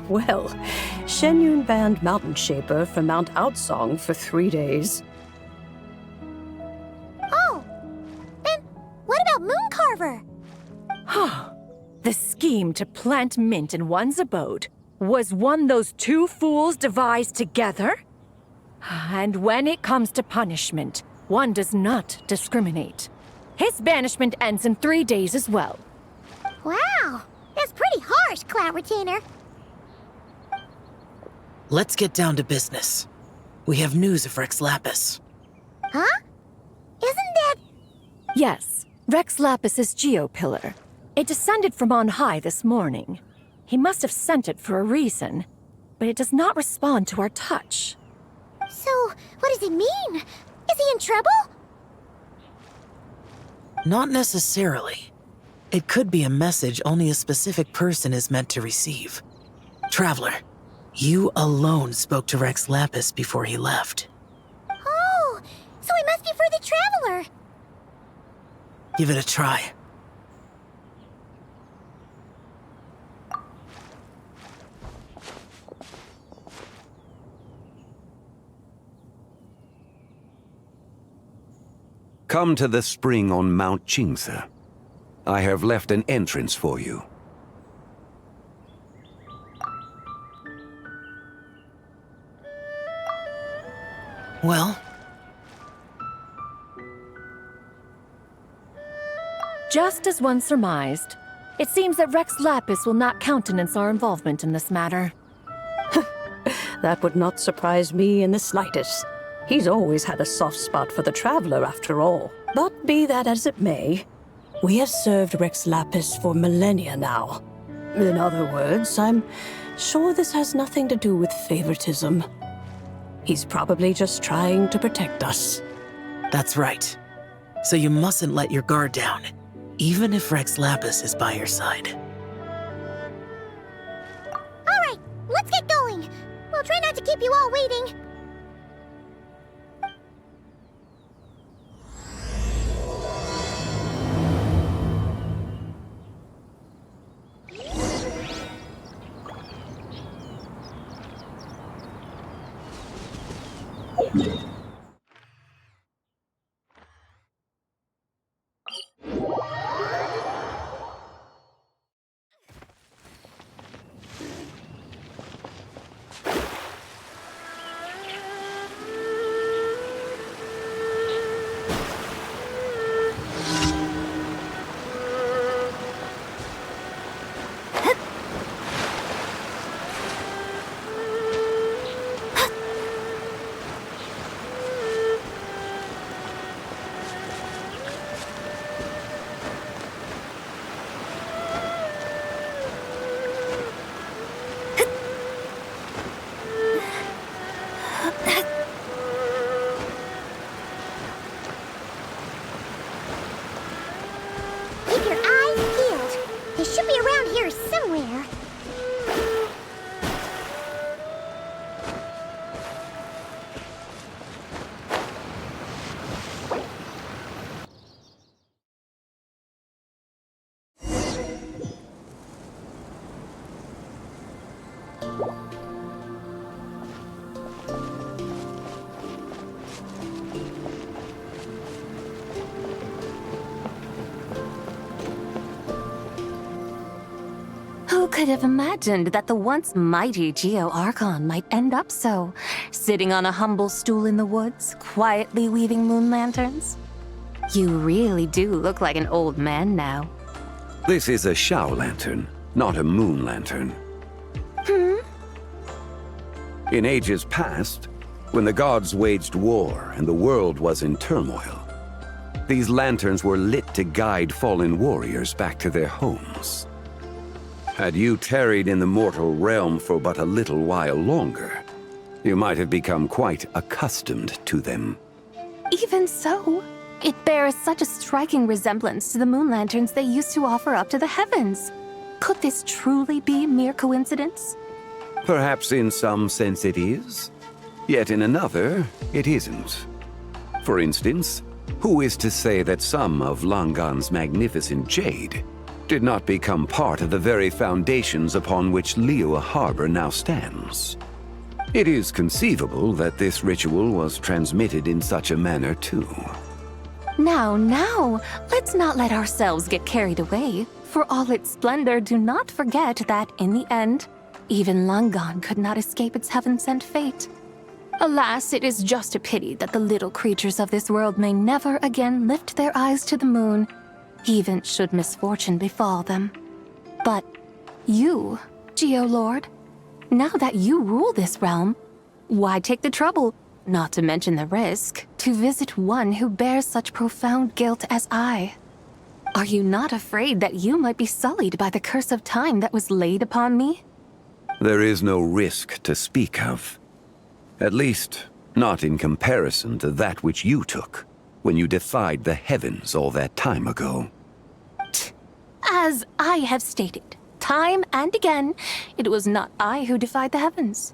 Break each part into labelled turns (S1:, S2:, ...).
S1: Well, Shenyun banned Mountain Shaper from Mount Outsong for 3 days.
S2: Oh, then what about Moon Carver?
S3: The scheme to plant mint in one's abode was one those two fools devised together? And when it comes to punishment, one does not discriminate. His banishment ends in 3 days as well.
S2: Wow, that's pretty harsh, Cloud Retainer.
S4: Let's get down to business. We have news of Rex Lapis.
S2: Huh? Isn't that...
S3: Yes, Rex Lapis's Geopillar. It descended from on high this morning. He must have sent it for a reason, but it does not respond to our touch.
S2: So, what does it mean? Is he in trouble?
S4: Not necessarily. It could be a message only a specific person is meant to receive. Traveler, you alone spoke to Rex Lapis before he left.
S2: Oh, so it must be for the Traveler.
S4: Give it a try.
S5: Come to the spring on Mount Qingse. I have left an entrance for you.
S4: Well?
S3: Just as one surmised, it seems that Rex Lapis will not countenance our involvement in this matter.
S1: That would not surprise me in the slightest. He's always had a soft spot for the Traveler, after all. But be that as it may, we have served Rex Lapis for millennia now. In other words, I'm sure this has nothing to do with favoritism. He's probably just trying to protect us.
S4: That's right. So you mustn't let your guard down, even if Rex Lapis is by your side.
S2: All right, let's get going. We'll try not to keep you all waiting.
S6: Who could have imagined that the once mighty Geo-Archon might end up so, sitting on a humble stool in the woods, quietly weaving moon lanterns? You really do look like an old man now.
S5: This is a Shao lantern, not a moon lantern. In ages past, when the gods waged war and the world was in turmoil, these lanterns were lit to guide fallen warriors back to their homes. Had you tarried in the mortal realm for but a little while longer, You might have become quite accustomed to them.
S6: Even so, it bears such a striking resemblance to the moon lanterns they used to offer up to the heavens. Could this truly be mere coincidence?
S5: Perhaps in some sense it is, yet in another, it isn't. For instance, who is to say that some of Langan's magnificent jade did not become part of the very foundations upon which Liyue Harbor now stands? It is conceivable that this ritual was transmitted in such a manner too.
S6: Now, let's not let ourselves get carried away. For all its splendor, do not forget that, in the end, even Langan could not escape its heaven-sent fate. Alas, it is just a pity that the little creatures of this world may never again lift their eyes to the moon, even should misfortune befall them. But you, Geolord, now that you rule this realm, why take the trouble, not to mention the risk, to visit one who bears such profound guilt as I? Are you not afraid that you might be sullied by the curse of time that was laid upon me?
S5: There is no risk to speak of. At least, not in comparison to that which you took when you defied the heavens all that time ago.
S6: As I have stated, time and again, it was not I who defied the heavens.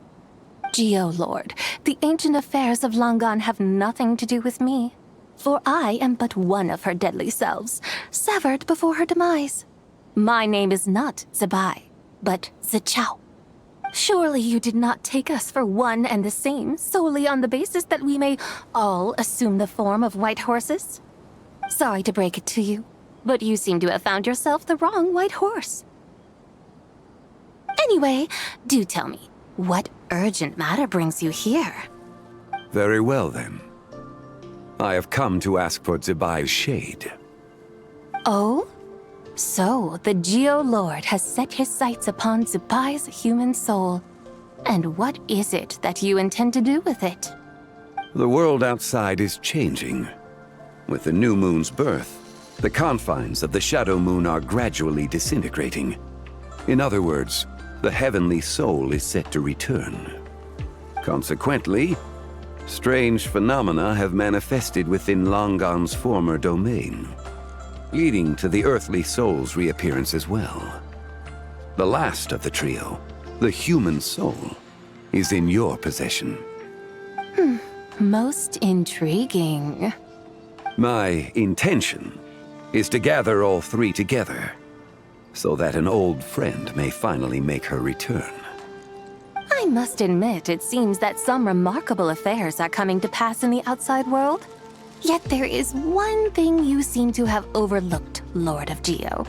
S6: Geolord, the ancient affairs of Langan have nothing to do with me, for I am but one of her deadly selves, severed before her demise. My name is not Zebai, but Zichao. Surely you did not take us for one and the same solely on the basis that we may all assume the form of white horses? Sorry to break it to you, but you seem to have found yourself the wrong white horse. Anyway, do tell me, what urgent matter brings you here?
S5: Very well then. I have come to ask for Zebai's shade.
S6: Oh? So, the Geolord has set his sights upon Zebai's human soul. And what is it that you intend to do with it?
S5: The world outside is changing. With the new moon's birth, the confines of the shadow moon are gradually disintegrating. In other words, the heavenly soul is set to return. Consequently, strange phenomena have manifested within Langan's former domain, leading to the earthly soul's reappearance as well. The last of the trio, the human soul, is in your possession.
S6: Most intriguing.
S5: My intention is to gather all three together, so that an old friend may finally make her return.
S6: I must admit, it seems that some remarkable affairs are coming to pass in the outside world. Yet there is one thing you seem to have overlooked, Lord of Geo.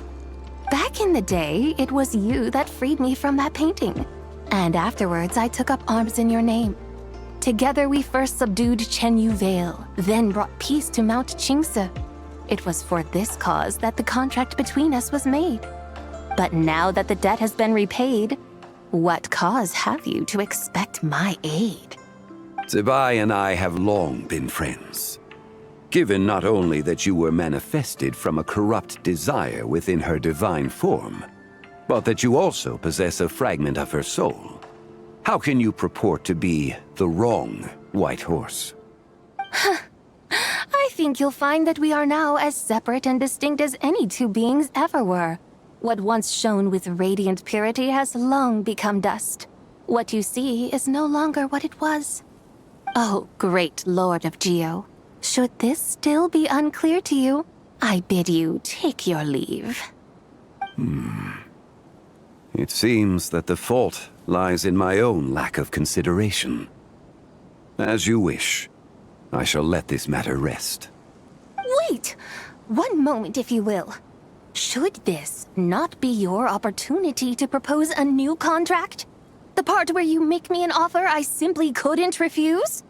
S6: Back in the day, it was you that freed me from that painting. And afterwards, I took up arms in your name. Together, we first subdued Chenyu Vale, then brought peace to Mount Qingse. It was for this cause that the contract between us was made. But now that the debt has been repaid, what cause have you to expect my aid?
S5: Zebai and I have long been friends. Given not only that you were manifested from a corrupt desire within her divine form, but that you also possess a fragment of her soul, how can you purport to be the wrong white horse?
S6: I think you'll find that we are now as separate and distinct as any two beings ever were. What once shone with radiant purity has long become dust. What you see is no longer what it was. Oh, great Lord of Geo. Should this still be unclear to you, I bid you take your leave.
S5: It seems that the fault lies in my own lack of consideration. As you wish. I shall let this matter rest.
S6: Wait! One moment, if you will. Should this not be your opportunity to propose a new contract? The part where you make me an offer I simply couldn't refuse?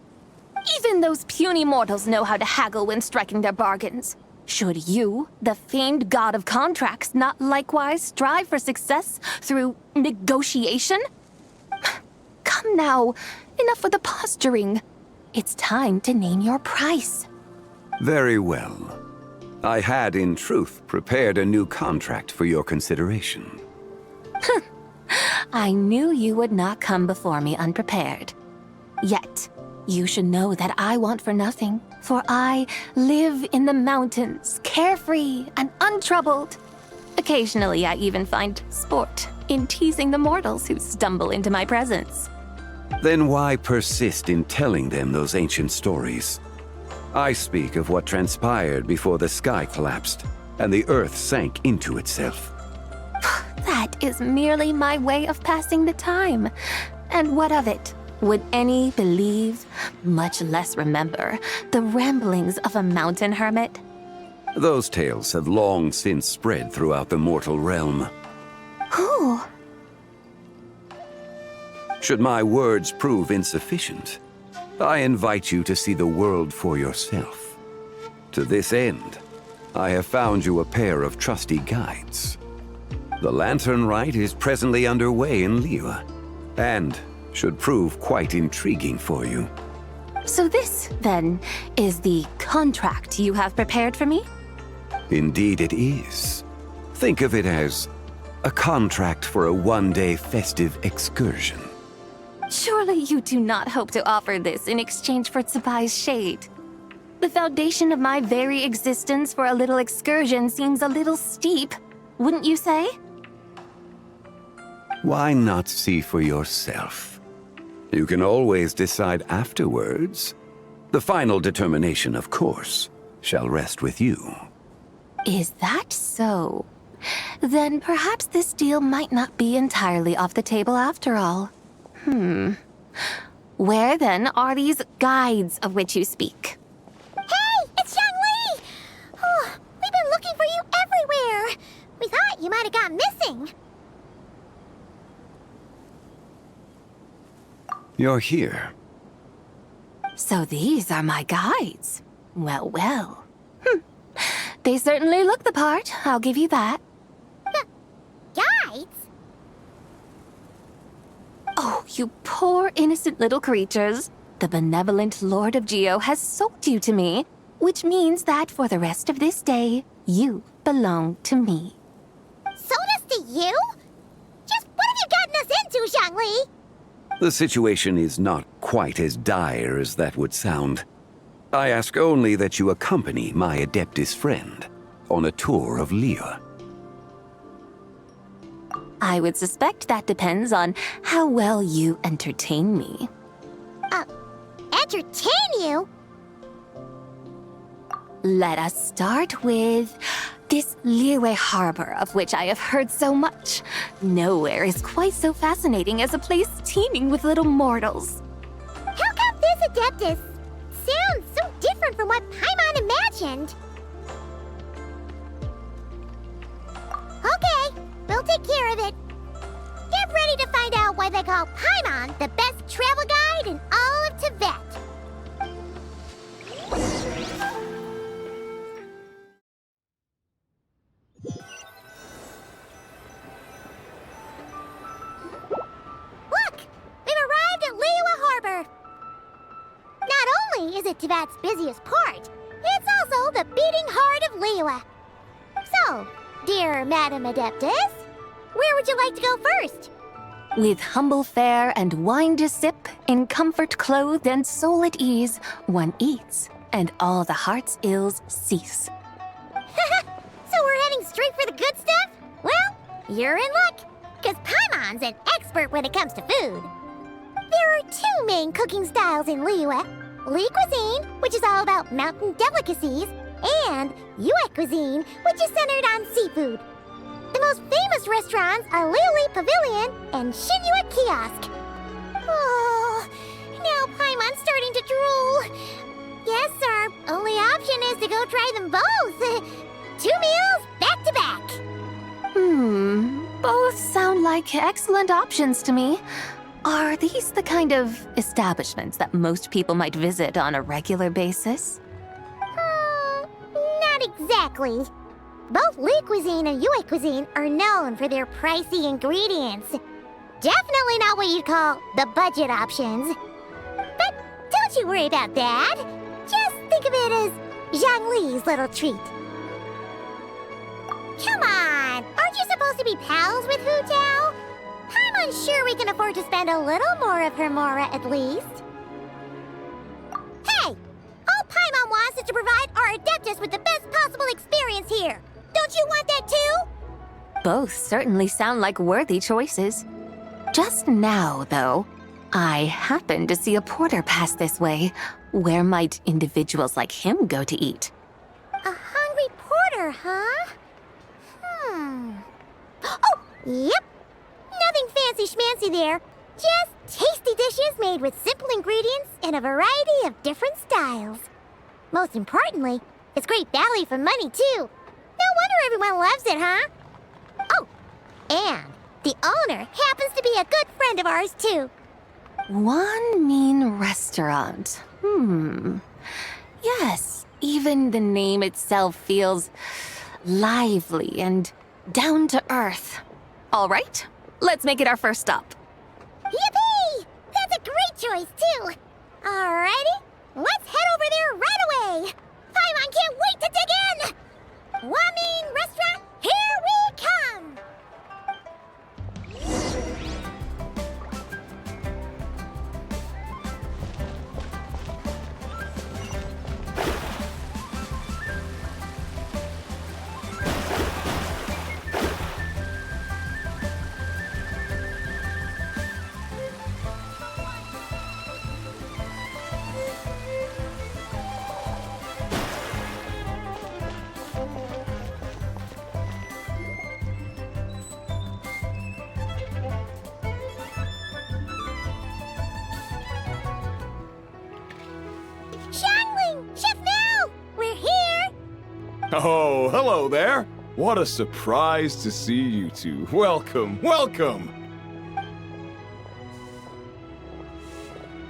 S6: Even those puny mortals know how to haggle when striking their bargains. Should you, the famed god of contracts, not likewise strive for success through negotiation? Come now, enough with the posturing. It's time to name your price.
S5: Very well. I had, in truth, prepared a new contract for your consideration.
S6: I knew you would not come before me unprepared. Yet, you should know that I want for nothing, for I live in the mountains, carefree and untroubled. Occasionally, I even find sport in teasing the mortals who stumble into my presence.
S5: Then why persist in telling them those ancient stories? I speak of what transpired before the sky collapsed and the earth sank into itself.
S6: That is merely my way of passing the time. And what of it? Would any believe, much less remember, the ramblings of a mountain hermit?
S5: Those tales have long since spread throughout the mortal realm.
S6: Who?
S5: Should my words prove insufficient, I invite you to see the world for yourself. To this end, I have found you a pair of trusty guides. The lantern rite is presently underway in Liyue, and should prove quite intriguing for you.
S6: So this, then, is the contract you have prepared for me?
S5: Indeed it is. Think of it as a contract for a one-day festive excursion.
S6: Surely you do not hope to offer this in exchange for Tsubai's shade. The foundation of my very existence for a little excursion seems a little steep, wouldn't you say?
S5: Why not see for yourself? You can always decide afterwards. The final determination, of course, shall rest with you.
S6: Is that so? Then perhaps this deal might not be entirely off the table after all. Where then are these guides of which you speak?
S2: Hey, it's Zhangli! Oh, we've been looking for you everywhere. We thought you might have gone missing.
S5: You're here.
S6: So these are my guides. Well, well. They certainly look the part, I'll give you that.
S2: Guides?
S6: Oh, you poor innocent little creatures. The benevolent Lord of Geo has sold you to me, which means that for the rest of this day, you belong to me.
S2: Sold us to you? Just what have you gotten us into, Zhangli?
S5: The situation is not quite as dire as that would sound. I ask only that you accompany my Adeptus friend on a tour of Liyue.
S6: I would suspect that depends on how well you entertain me.
S2: Entertain you?
S6: Let us start with this Liyue harbor of which I have heard so much. Nowhere is quite so fascinating as a place teeming with little mortals.
S2: How come this Adeptus sounds so different from what Paimon imagined? Okay, we'll take care of it. Get ready to find out why they call Paimon the best travel guide in all of Teyvat. Look! We've arrived at Liyue Harbor. Not only is it Teyvat's busiest port, it's also the beating heart of Liyue. So, dear Madam Adeptus, where would you like to go first?
S6: With humble fare and wine to sip, in comfort clothed and soul at ease, one eats, and all the heart's ills cease.
S2: So we're heading straight for the good stuff? Well, you're in luck, because Paimon's an expert when it comes to food. There are two main cooking styles in Liyue. Li cuisine, which is all about mountain delicacies, and Yue cuisine, which is centered on seafood. The most famous restaurants are Liuli Pavilion and Shinyue Kiosk. Oh, now Paimon's starting to drool. Yes, our only option is to go try them both. 2 meals, back to back.
S6: Both sound like excellent options to me. Are these the kind of establishments that most people might visit on a regular basis?
S2: Not exactly. Both Li cuisine and Yue cuisine are known for their pricey ingredients. Definitely not what you'd call the budget options. But don't you worry about that. Just think of it as Zhangli's little treat. Come on, aren't you supposed to be pals with Hu Tao? I'm unsure we can afford to spend a little more of her mora at least. to provide our Adeptus with the best possible experience here. Don't you want that too?
S6: Both certainly sound like worthy choices. Just now, though, I happened to see a porter pass this way. Where might individuals like him go to eat?
S2: A hungry porter, huh? Oh, yep. Nothing fancy schmancy there. Just tasty dishes made with simple ingredients and a variety of different styles. Most importantly, it's great value for money, too. No wonder everyone loves it, huh? Oh, and the owner happens to be a good friend of ours, too.
S6: One mean restaurant. Yes, even the name itself feels lively and down to earth. All right, let's make it our first stop.
S2: Yippee! That's a great choice, too. Alrighty, let's head over there right away. Paimon can't wait to dig in. Wamin Restaurant, here we come.
S7: Oh, hello there. What a surprise to see you two. Welcome, welcome.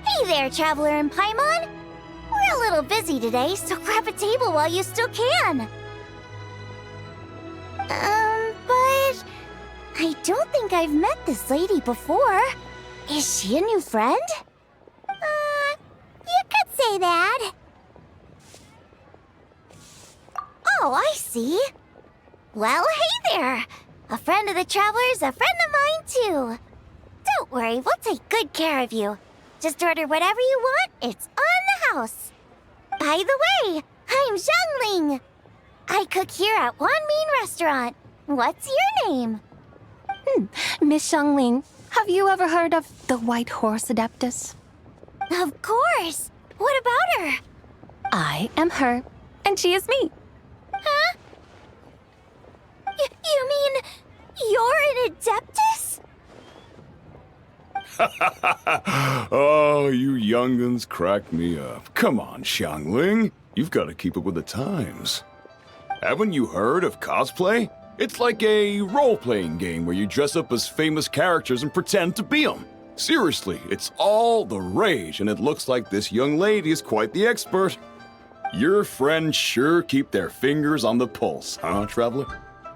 S2: Hey there, Traveler and Paimon. We're a little busy today, so grab a table while you still can. But I don't think I've met this lady before. Is she a new friend? You could say that. Oh, I see. Well, hey there. A friend of the Traveler's a friend of mine, too. Don't worry, we'll take good care of you. Just order whatever you want, it's on the house. By the way, I'm Zhongling. I cook here at One Mean Restaurant. What's your name?
S6: Miss Xiangling, have you ever heard of the White Horse Adeptus?
S2: Of course. What about her?
S6: I am her, and she is me.
S2: Huh? You mean you're an Adeptus?
S7: Oh, you young'uns crack me up. Come on, Xiangling. You've got to keep up with the times. Haven't you heard of cosplay? It's like a role-playing game where you dress up as famous characters and pretend to be them. Seriously, it's all the rage, and it looks like this young lady is quite the expert. Your friends sure keep their fingers on the pulse, huh, Traveler?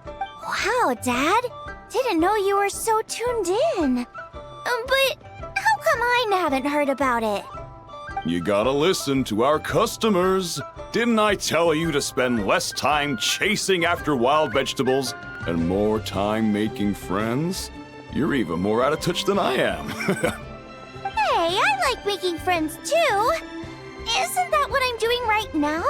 S2: Wow, Dad. Didn't know you were so tuned in. But how come I haven't heard about it?
S7: You gotta listen to our customers. Didn't I tell you to spend less time chasing after wild vegetables and more time making friends? You're even more out of touch than I am.
S2: Hey, I like making friends too. Isn't that what I'm doing right now?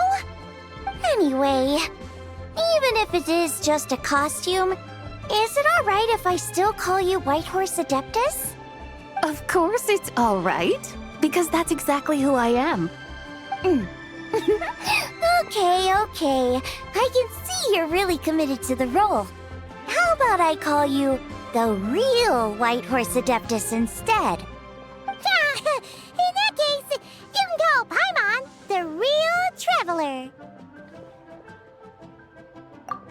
S2: Anyway, even if it is just a costume, is it alright if I still call you White Horse Adeptus?
S6: Of course it's all right, because that's exactly who I am.
S2: Okay. I can see you're really committed to the role. How about I call you the real White Horse Adeptus instead? In that case, you can call Paimon the real Traveler.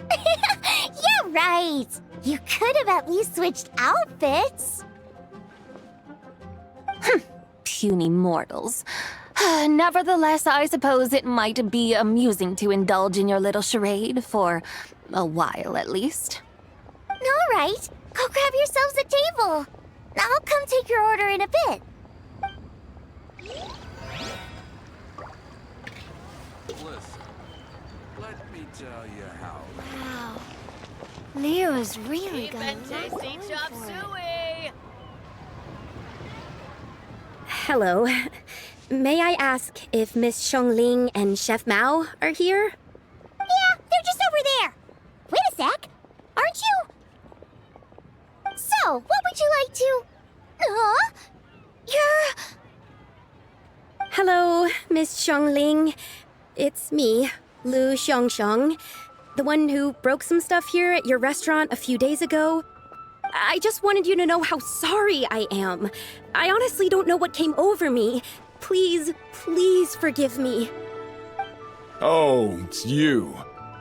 S2: Yeah, right. You could have at least switched outfits.
S6: Puny mortals. Nevertheless, I suppose it might be amusing to indulge in your little charade, for a while at least.
S2: All right, go grab yourselves a table. I'll come take your order in a bit.
S8: Listen, let me tell you how.
S2: Wow, Liyue is really
S9: Keep
S2: good.
S9: it tasty, chop suey!
S10: Hello.
S9: may I ask if Miss Xiongling and Chef Mao are here?
S2: Yeah, they're just over there. Wait a sec. Aren't you? So, what would you like to... Huh? You're...
S9: Hello, Miss Xiongling. It's me, Lu Xiongxiong, the one who broke some stuff here at your restaurant a few days ago. I just wanted you to know how sorry I am. I honestly don't know what came over me. Please, please forgive me.
S7: Oh, it's you.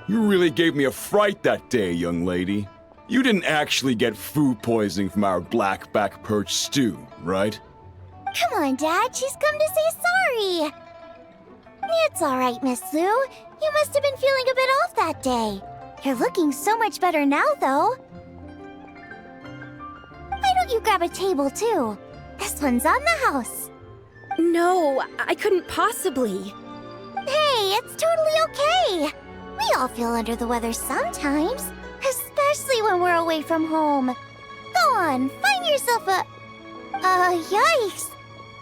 S7: You really gave me a fright that day, young lady. You didn't actually get food poisoning from our black-back perch stew, right?
S2: Come on, Dad. She's come to say sorry. It's all right, Miss Lu. You must have been feeling a bit off that day. You're looking so much better now, though. Why don't you grab a table, too? This one's on the house.
S9: No, I couldn't possibly.
S2: Hey, it's totally okay. We all feel under the weather sometimes, especially when we're away from home. Go on, find yourself a... yikes.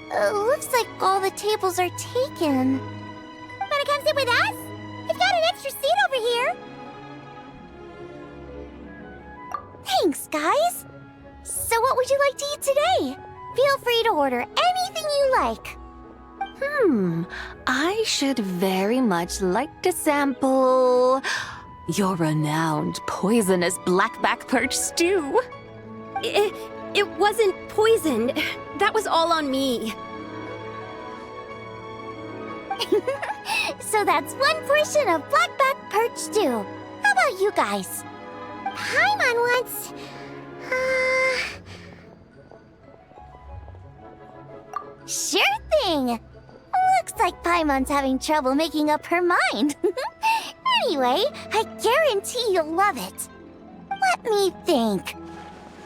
S2: Looks like all the tables are taken. Wanna come sit with us? We've got an extra seat over here. Thanks, guys. So what would you like to eat today? Feel free to order anything you like.
S6: I should very much like to sample your renowned poisonous blackback perch stew.
S9: It wasn't poisoned. That was all on me.
S2: So that's one portion of blackback perch stew. How about you guys? Paimon wants... Sure thing! Looks like Paimon's having trouble making up her mind. Anyway, I guarantee you'll love it. Let me think.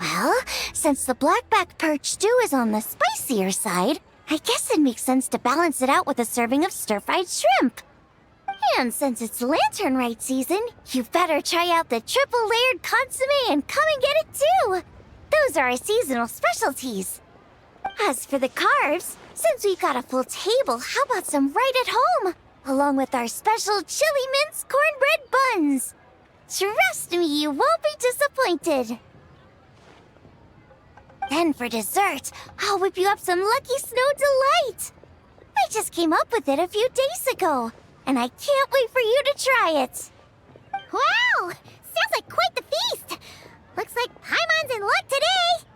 S2: Well, since the blackback perch stew is on the spicier side, I guess it makes sense to balance it out with a serving of stir-fried shrimp. And since it's lantern rite season, you better try out the triple-layered consommé and come and get it too. Those are our seasonal specialties. As for the carbs, since we've got a full table, how about some right at home? Along with our special chili mince cornbread buns. Trust me, you won't be disappointed. Then for dessert, I'll whip you up some Lucky Snow Delight. I just came up with it a few days ago, and I can't wait for you to try it. Wow! Sounds like quite the feast. Looks like Paimon's in luck today.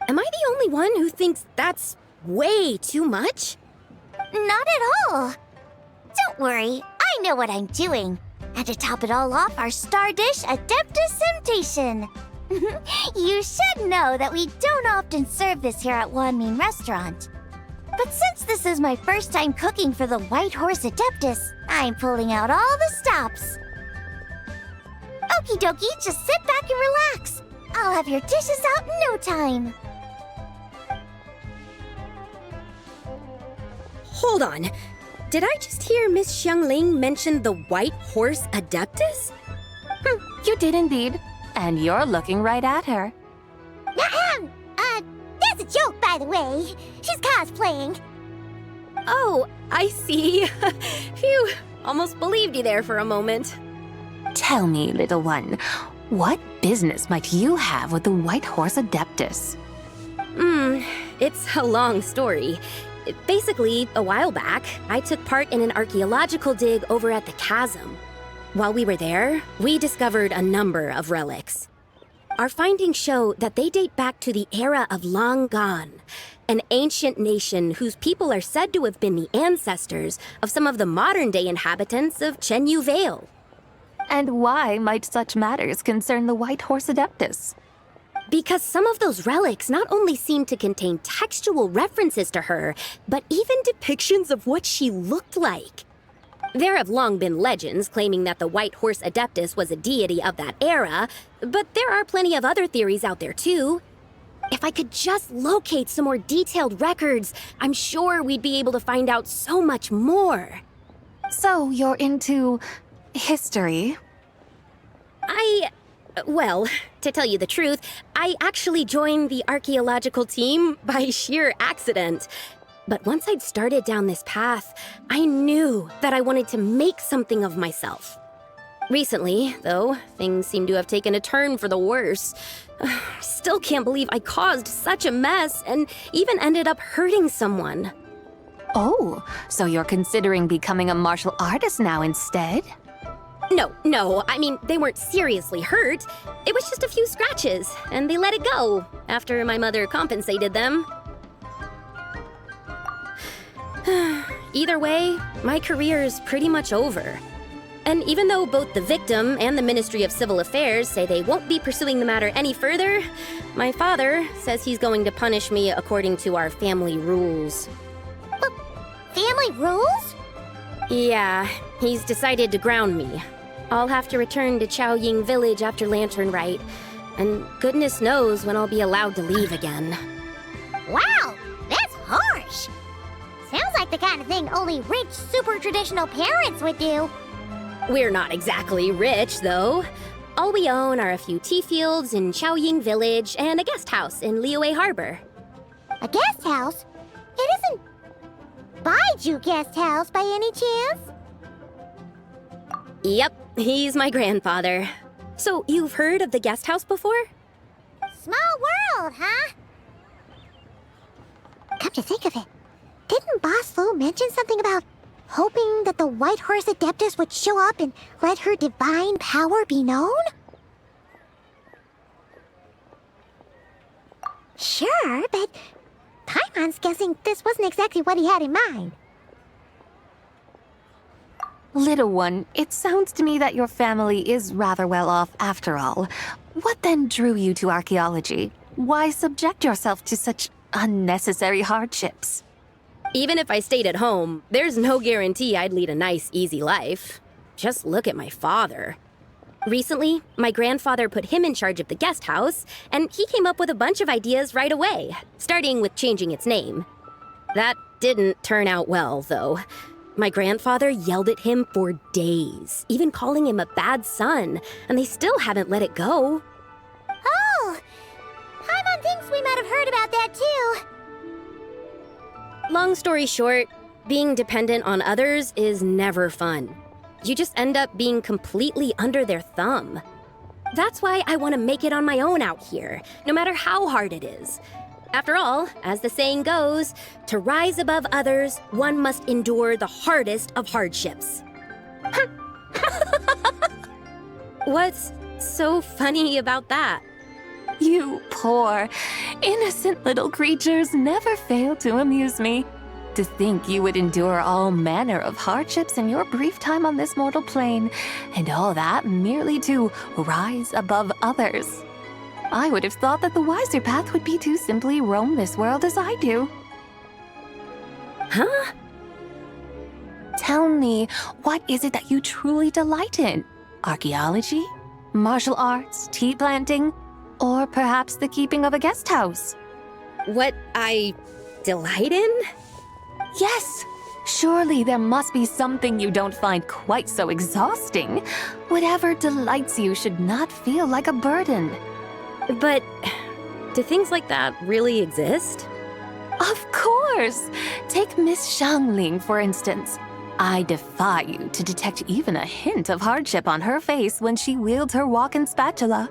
S9: Am I the only one who thinks that's way too much?
S2: Not at all. Don't worry, I know what I'm doing. And to top it all off, our star dish, Adeptus Temptation. You should know that we don't often serve this here at Wanmin Restaurant. But since this is my first time cooking for the White Horse Adeptus, I'm pulling out all the stops. Okie dokie, just sit back and relax. I'll have your dishes out in no time.
S9: Hold on. Did I just hear Miss Xiongling mention the White Horse Adeptus?
S6: You did indeed. And you're looking right at her.
S2: That's a joke, by the way. She's cosplaying.
S9: Oh, I see. Phew, almost believed you there for a moment.
S6: Tell me, little one, what business might you have with the White Horse Adeptus?
S9: It's a long story. Basically, a while back, I took part in an archaeological dig over at the chasm. While we were there, we discovered a number of relics. Our findings show that they date back to the era of Long Gone, an ancient nation whose people are said to have been the ancestors of some of the modern-day inhabitants of Chenyu Vale.
S6: And why might such matters concern the White Horse Adeptus?
S9: Because some of those relics not only seem to contain textual references to her, but even depictions of what she looked like. There have long been legends claiming that the White Horse Adeptus was a deity of that era, but there are plenty of other theories out there too. If I could just locate some more detailed records, I'm sure we'd be able to find out so much more.
S6: So you're into history?
S9: Well, to tell you the truth, I actually joined the archaeological team by sheer accident. But once I'd started down this path, I knew that I wanted to make something of myself. Recently, though, things seem to have taken a turn for the worse. Still can't believe I caused such a mess and even ended up hurting someone.
S6: Oh, so you're considering becoming a martial artist now instead?
S9: No, I mean, they weren't seriously hurt. It was just a few scratches, and they let it go after my mother compensated them. Either way, my career is pretty much over. And even though both the victim and the Ministry of Civil Affairs say they won't be pursuing the matter any further, my father says he's going to punish me according to our family rules.
S2: Family rules?
S9: Yeah, he's decided to ground me. I'll have to return to Chaoying Village after Lantern Rite, and goodness knows when I'll be allowed to leave again.
S2: Wow, that's harsh. Sounds like the kind of thing only rich, super traditional parents would do.
S9: We're not exactly rich, though. All we own are a few tea fields in Chaoying Village and a guest house in Liyue Harbor.
S2: A guest house? It isn't Baiju Guest House by any chance?
S9: Yep, he's my grandfather. So you've heard of the guest house before?
S2: Small world, huh? Come to think of it, didn't Boss Lu mention something about hoping that the White Horse Adeptus would show up and let her divine power be known? Sure, but Paimon's guessing this wasn't exactly what he had in mind.
S6: Little one, it sounds to me that your family is rather well off after all. What then drew you to archaeology? Why subject yourself to such unnecessary hardships?
S9: Even if I stayed at home, there's no guarantee I'd lead a nice, easy life. Just look at my father. Recently, my grandfather put him in charge of the guest house, and he came up with a bunch of ideas right away, starting with changing its name. That didn't turn out well, though. My grandfather yelled at him for days, even calling him a bad son, and they still haven't let it go.
S2: Oh! Paimon thinks we might have heard about that too.
S9: Long story short, being dependent on others is never fun. You just end up being completely under their thumb. That's why I want to make it on my own out here, no matter how hard it is. After all, as the saying goes, to rise above others, one must endure the hardest of hardships. What's so funny about that?
S6: You poor, innocent little creatures never fail to amuse me. To think you would endure all manner of hardships in your brief time on this mortal plane, and all that merely to rise above others. I would have thought that the wiser path would be to simply roam this world as I do.
S9: Huh?
S6: Tell me, what is it that you truly delight in? Archaeology? Martial arts? Tea planting? Or perhaps the keeping of a guest house?
S9: What I delight in?
S6: Yes! Surely there must be something you don't find quite so exhausting. Whatever delights you should not feel like a burden.
S9: But do things like that really exist?
S6: Of course! Take Miss Xiangling, for instance. I defy you to detect even a hint of hardship on her face when she wields her walking spatula.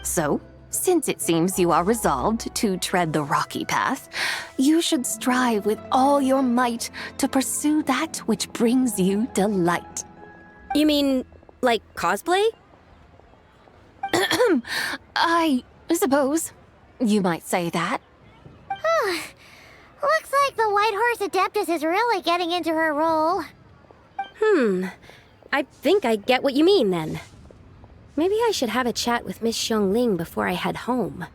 S6: So, since it seems you are resolved to tread the rocky path, you should strive with all your might to pursue that which brings you delight.
S9: You mean, like cosplay?
S6: I suppose you might say that.
S2: Looks like the White Horse Adeptus is really getting into her role.
S9: I think I get what you mean then. Maybe I should have a chat with Miss Xiangling before I head home.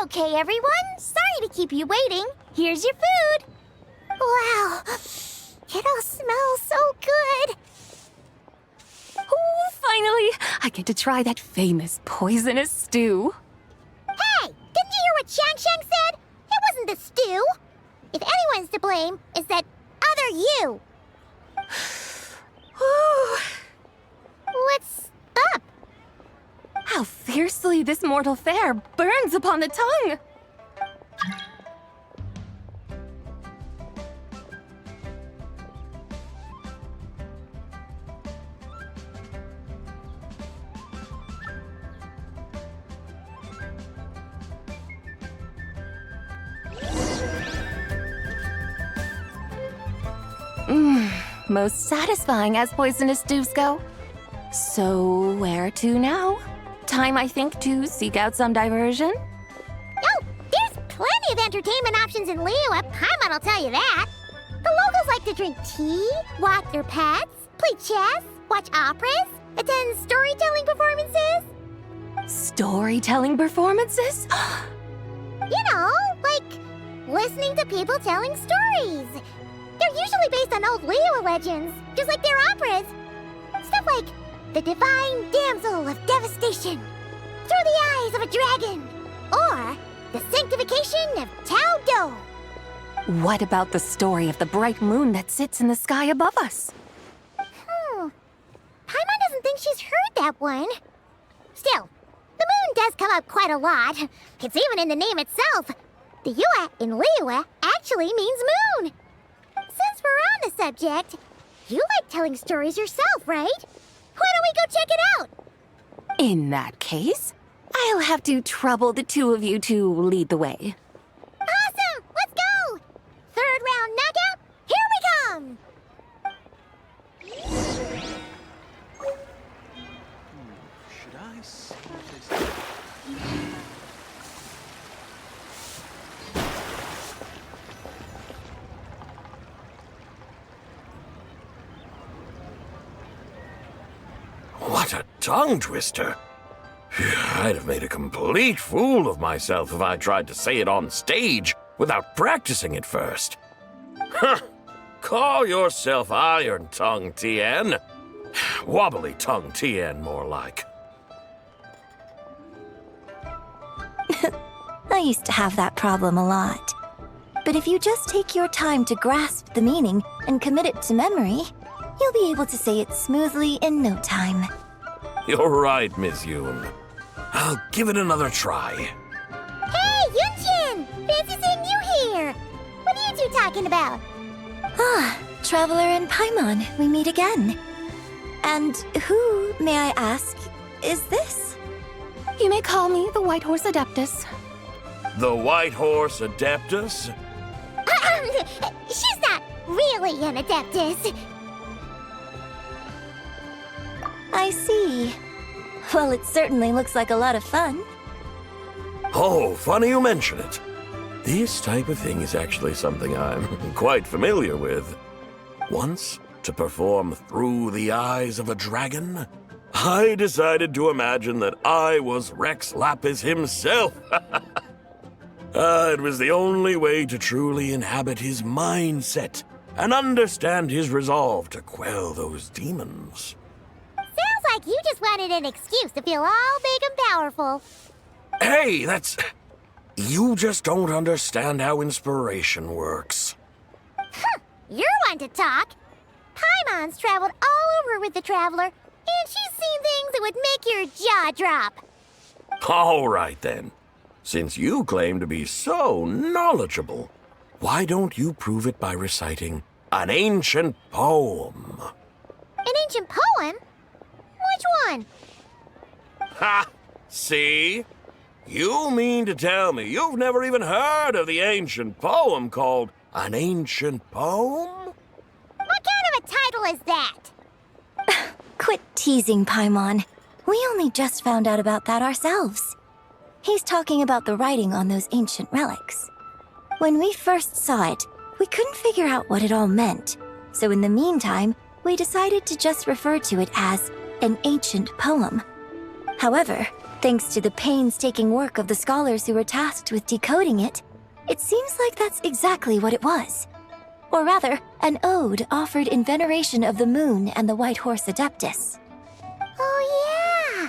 S2: Okay, everyone. Sorry to keep you waiting. Here's your food. Wow. It all smells so good.
S6: Oh, finally! I get to try that famous poisonous stew.
S2: Hey, didn't you hear what Shang said? It wasn't the stew. If anyone's to blame, it's that other you. What's up?
S6: How fiercely this mortal fare burns upon the tongue! Most satisfying as poisonous stews go. So, where to now? Time, I think, to seek out some diversion?
S2: Oh, there's plenty of entertainment options in Liyue. Paimon will tell you that. The locals like to drink tea, walk their pets, play chess, watch operas, attend storytelling performances.
S6: Storytelling performances?
S2: You know, like listening to people telling stories. They're usually based on old Liyue legends, just like their operas. Stuff like the Divine Damsel of Devastation, Through the Eyes of a Dragon, or the Sanctification of Tao Do.
S6: What about the story of the bright moon that sits in the sky above us?
S2: Paimon doesn't think she's heard that one. Still, the moon does come up quite a lot. It's even in the name itself. The Yue in Liyue actually means moon. Since we're on the subject, you like telling stories yourself, right? Why don't we go check it out?
S6: In that case, I'll have to trouble the two of you to lead the way.
S2: Awesome! Let's go! Third round knockout, here we come!
S8: Should I see this?
S10: What a tongue twister! I'd have made a complete fool of myself if I tried to say it on stage without practicing it first. Huh! Call yourself Iron Tongue, Tien. Wobbly Tongue, Tien, more like.
S11: I used to have that problem a lot. But if you just take your time to grasp the meaning and commit it to memory, you'll be able to say it smoothly in no time.
S10: You're right, Miss Yoon. I'll give it another try.
S2: Hey, Yunchin! Fancy seeing you here! What are you two talking about?
S11: Ah, Traveler and Paimon, we meet again. And who, may I ask, is this?
S6: You may call me the White Horse Adeptus.
S10: The White Horse Adeptus?
S2: She's not really an Adeptus.
S11: I see. Well, it certainly looks like a lot of fun.
S10: Oh, funny you mention it. This type of thing is actually something I'm quite familiar with. Once, to perform Through the Eyes of a Dragon, I decided to imagine that I was Rex Lapis himself. It was the only way to truly inhabit his mindset and understand his resolve to quell those demons.
S2: Sounds like you just wanted an excuse to feel all big and powerful.
S10: Hey, you just don't understand how inspiration works.
S2: You're one to talk. Paimon's traveled all over with the Traveler, and she's seen things that would make your jaw drop.
S10: All right, then. Since you claim to be so knowledgeable, why don't you prove it by reciting an ancient poem?
S2: An ancient poem? Which one?
S10: Ha! See? You mean to tell me you've never even heard of the ancient poem called An Ancient Poem?
S2: What kind of a title is that?
S11: Quit teasing, Paimon. We only just found out about that ourselves. He's talking about the writing on those ancient relics. When we first saw it, we couldn't figure out what it all meant. So in the meantime, we decided to just refer to it as an ancient poem. However, thanks to the painstaking work of the scholars who were tasked with decoding it, it seems like that's exactly what it was. Or rather, an ode offered in veneration of the moon and the White Horse Adeptus.
S2: Oh yeah!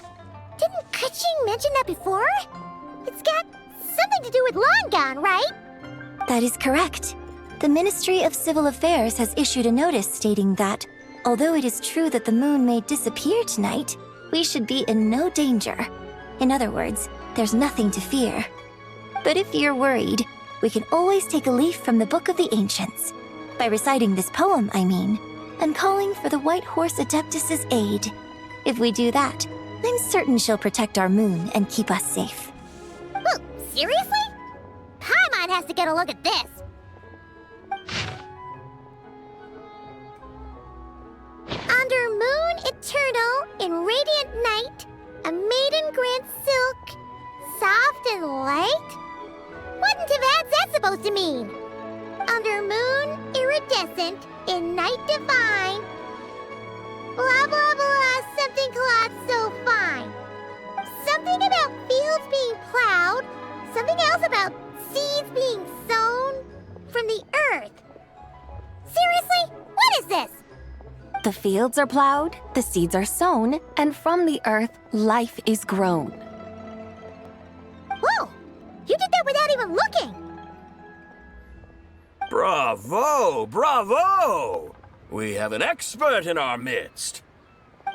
S2: Didn't Kuching mention that before? It's got something to do with Longan, right?
S11: That is correct. The Ministry of Civil Affairs has issued a notice stating that, although it is true that the moon may disappear tonight, we should be in no danger. In other words, there's nothing to fear. But if you're worried, we can always take a leaf from the Book of the Ancients. By reciting this poem, I mean, and calling for the White Horse Adeptus's aid. If we do that, I'm certain she'll protect our moon and keep us safe.
S2: Oh, seriously? Paimon has to get a look at this. eternal in radiant night, a maiden grants silk, soft and light? What in Teyvat's that supposed to mean? Under moon, iridescent, in night divine. Blah blah blah, something cloth so fine. Something about fields being plowed, something else about seeds being sown from the earth. Seriously? What is this?
S6: The fields are plowed, the seeds are sown, and from the earth, life is grown.
S2: Whoa! You did that without even looking!
S10: Bravo! Bravo! We have an expert in our midst.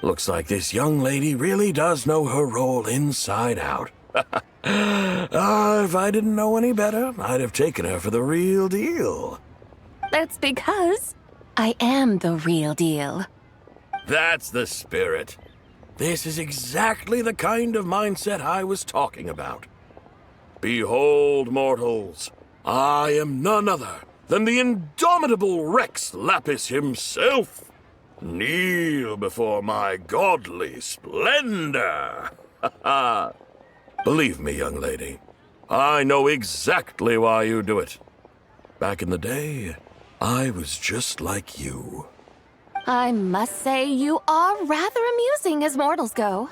S10: Looks like this young lady really does know her role inside out. If I didn't know any better, I'd have taken her for the real deal.
S6: That's because I am the real deal.
S10: That's the spirit. This is exactly the kind of mindset I was talking about. Behold, mortals, I am none other than the indomitable Rex Lapis himself. Kneel before my godly splendor. Believe me, young lady, I know exactly why you do it. Back in the day, I was just like you.
S6: I must say you are rather amusing as mortals go.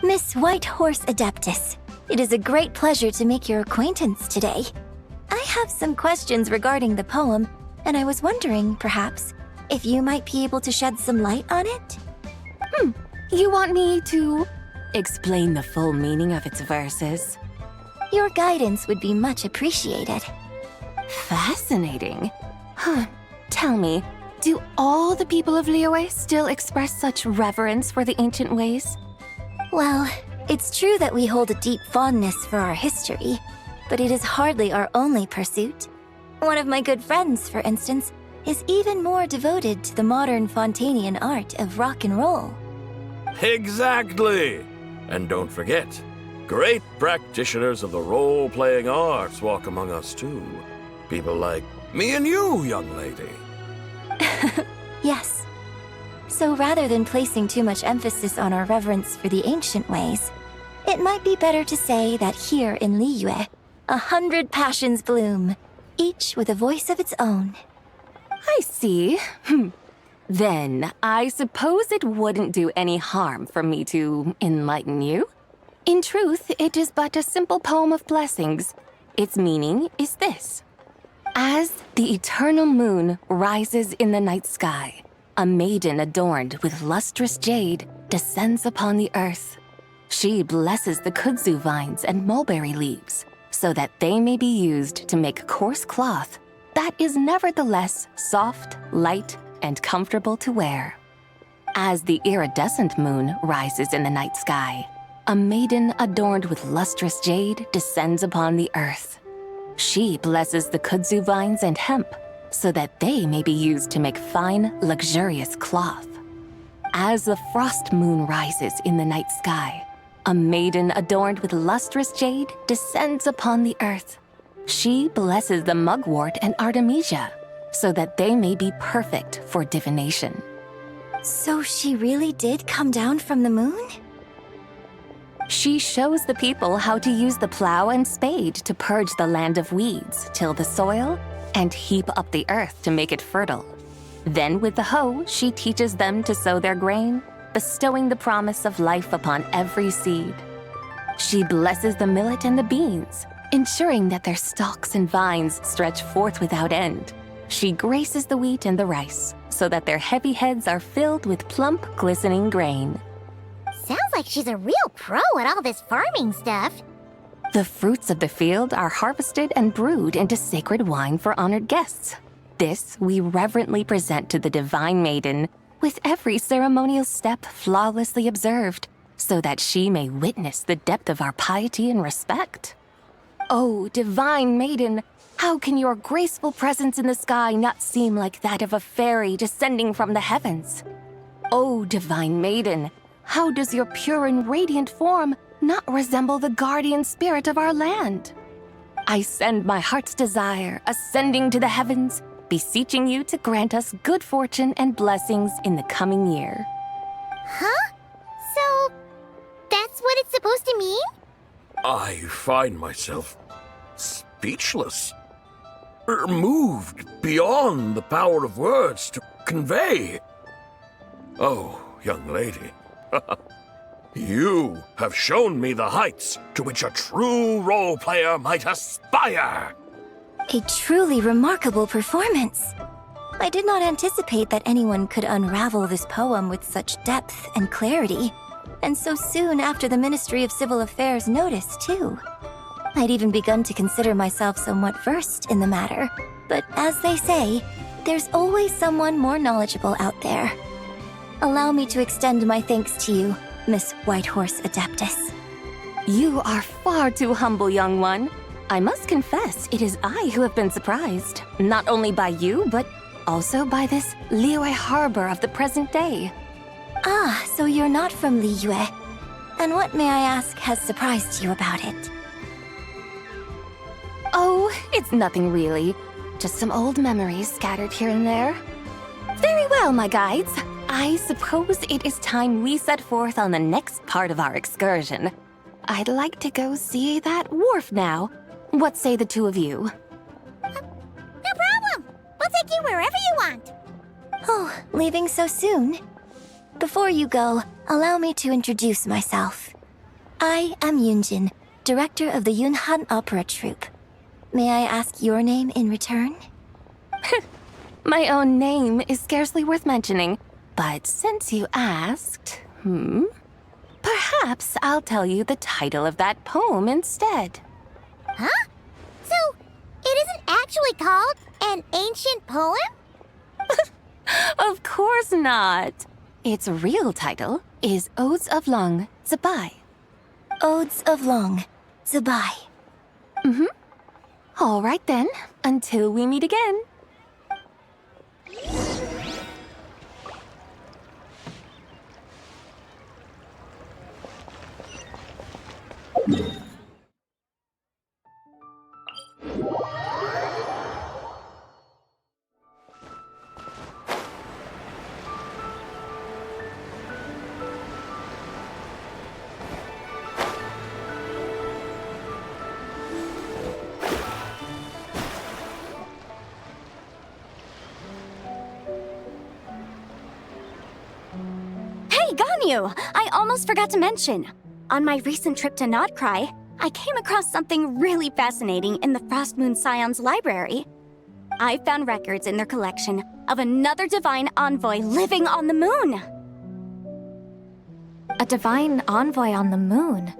S11: Miss Whitehorse Adeptus, it is a great pleasure to make your acquaintance today. I have some questions regarding the poem, and I was wondering, perhaps, if you might be able to shed some light on it?
S6: You want me to explain the full meaning of its verses?
S11: Your guidance would be much appreciated.
S6: Fascinating. Tell me, do all the people of Liyue still express such reverence for the ancient ways?
S11: Well, it's true that we hold a deep fondness for our history, but it is hardly our only pursuit. One of my good friends, for instance, is even more devoted to the modern Fontanian art of rock and roll.
S10: Exactly! And don't forget, great practitioners of the role-playing arts walk among us too. People like me and you, young lady.
S11: Yes. So rather than placing too much emphasis on our reverence for the ancient ways, it might be better to say that here in Liyue, 100 passions bloom, each with a voice of its own.
S6: I see. Then, I suppose it wouldn't do any harm for me to enlighten you. In truth, it is but a simple poem of blessings. Its meaning is this. As the eternal moon rises in the night sky, a maiden adorned with lustrous jade descends upon the earth. She blesses the kudzu vines and mulberry leaves, so that they may be used to make coarse cloth that is nevertheless soft, light, and comfortable to wear. As the iridescent moon rises in the night sky, a maiden adorned with lustrous jade descends upon the earth. She blesses the kudzu vines and hemp, so that they may be used to make fine, luxurious cloth. As the frost moon rises in the night sky, a maiden adorned with lustrous jade descends upon the earth. She blesses the mugwort and artemisia, so that they may be perfect for divination.
S11: So she really did come down from the moon?
S6: She shows the people how to use the plow and spade to purge the land of weeds, till the soil, and heap up the earth to make it fertile. Then with the hoe, she teaches them to sow their grain, bestowing the promise of life upon every seed. She blesses the millet and the beans, ensuring that their stalks and vines stretch forth without end. She graces the wheat and the rice, so that their heavy heads are filled with plump, glistening grain.
S2: Sounds like she's a real pro at all this farming stuff.
S6: The fruits of the field are harvested and brewed into sacred wine for honored guests. This we reverently present to the divine maiden, with every ceremonial step flawlessly observed, so that she may witness the depth of our piety and respect. Oh, divine maiden, how can your graceful presence in the sky not seem like that of a fairy descending from the heavens? Oh, divine maiden, how does your pure and radiant form not resemble the guardian spirit of our land? I send my heart's desire, ascending to the heavens, beseeching you to grant us good fortune and blessings in the coming year.
S2: Huh? So, that's what it's supposed to mean?
S10: I find myself speechless. Moved beyond the power of words to convey. Oh, young lady, you have shown me the heights to which a true role player might aspire.
S11: A truly remarkable performance. I did not anticipate that anyone could unravel this poem with such depth and clarity, and so soon after the Ministry of Civil Affairs noticed, too. I'd even begun to consider myself somewhat versed in the matter, but as they say, there's always someone more knowledgeable out there. Allow me to extend my thanks to you, Miss Whitehorse Adeptus.
S6: You are far too humble, young one. I must confess, it is I who have been surprised, not only by you, but also by this Liyue harbor of the present day.
S11: Ah, so you're not from Liyue. And what, may I ask, has surprised you about it?
S6: Oh, it's nothing really. Just some old memories scattered here and there. Very well, my guides. I suppose it is time we set forth on the next part of our excursion. I'd like to go see that wharf now. What say the two of you?
S2: No problem. We'll take you wherever you want.
S11: Oh, leaving so soon? Before you go, allow me to introduce myself. I am Yunjin, director of the Yunhan Opera Troupe. May I ask your name in return?
S6: My own name is scarcely worth mentioning, but since you asked, perhaps I'll tell you the title of that poem instead.
S2: Huh? So, it isn't actually called an ancient poem?
S6: Of course not. Its real title is Odes of Long Zabai.
S11: Odes of Long Zabai.
S6: All right then, until we meet again.
S12: I almost forgot to mention. On my recent trip to Notcry, I came across something really fascinating in the Frost Moon Scion's library. I found records in their collection of another divine envoy living on the moon.
S13: A divine envoy on the moon?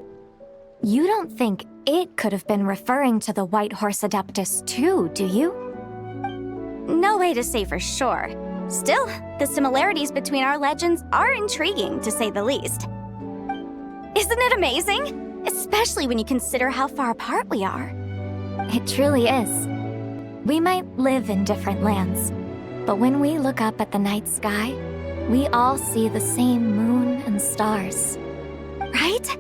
S13: You don't think it could have been referring to the White Horse Adeptus too, do you?
S12: No way to say for sure. Still, the similarities between our legends are intriguing, to say the least. Isn't it amazing? Especially when you consider how far apart we are.
S13: It truly is. We might live in different lands, but when we look up at the night sky, we all see the same moon and stars.
S12: Right?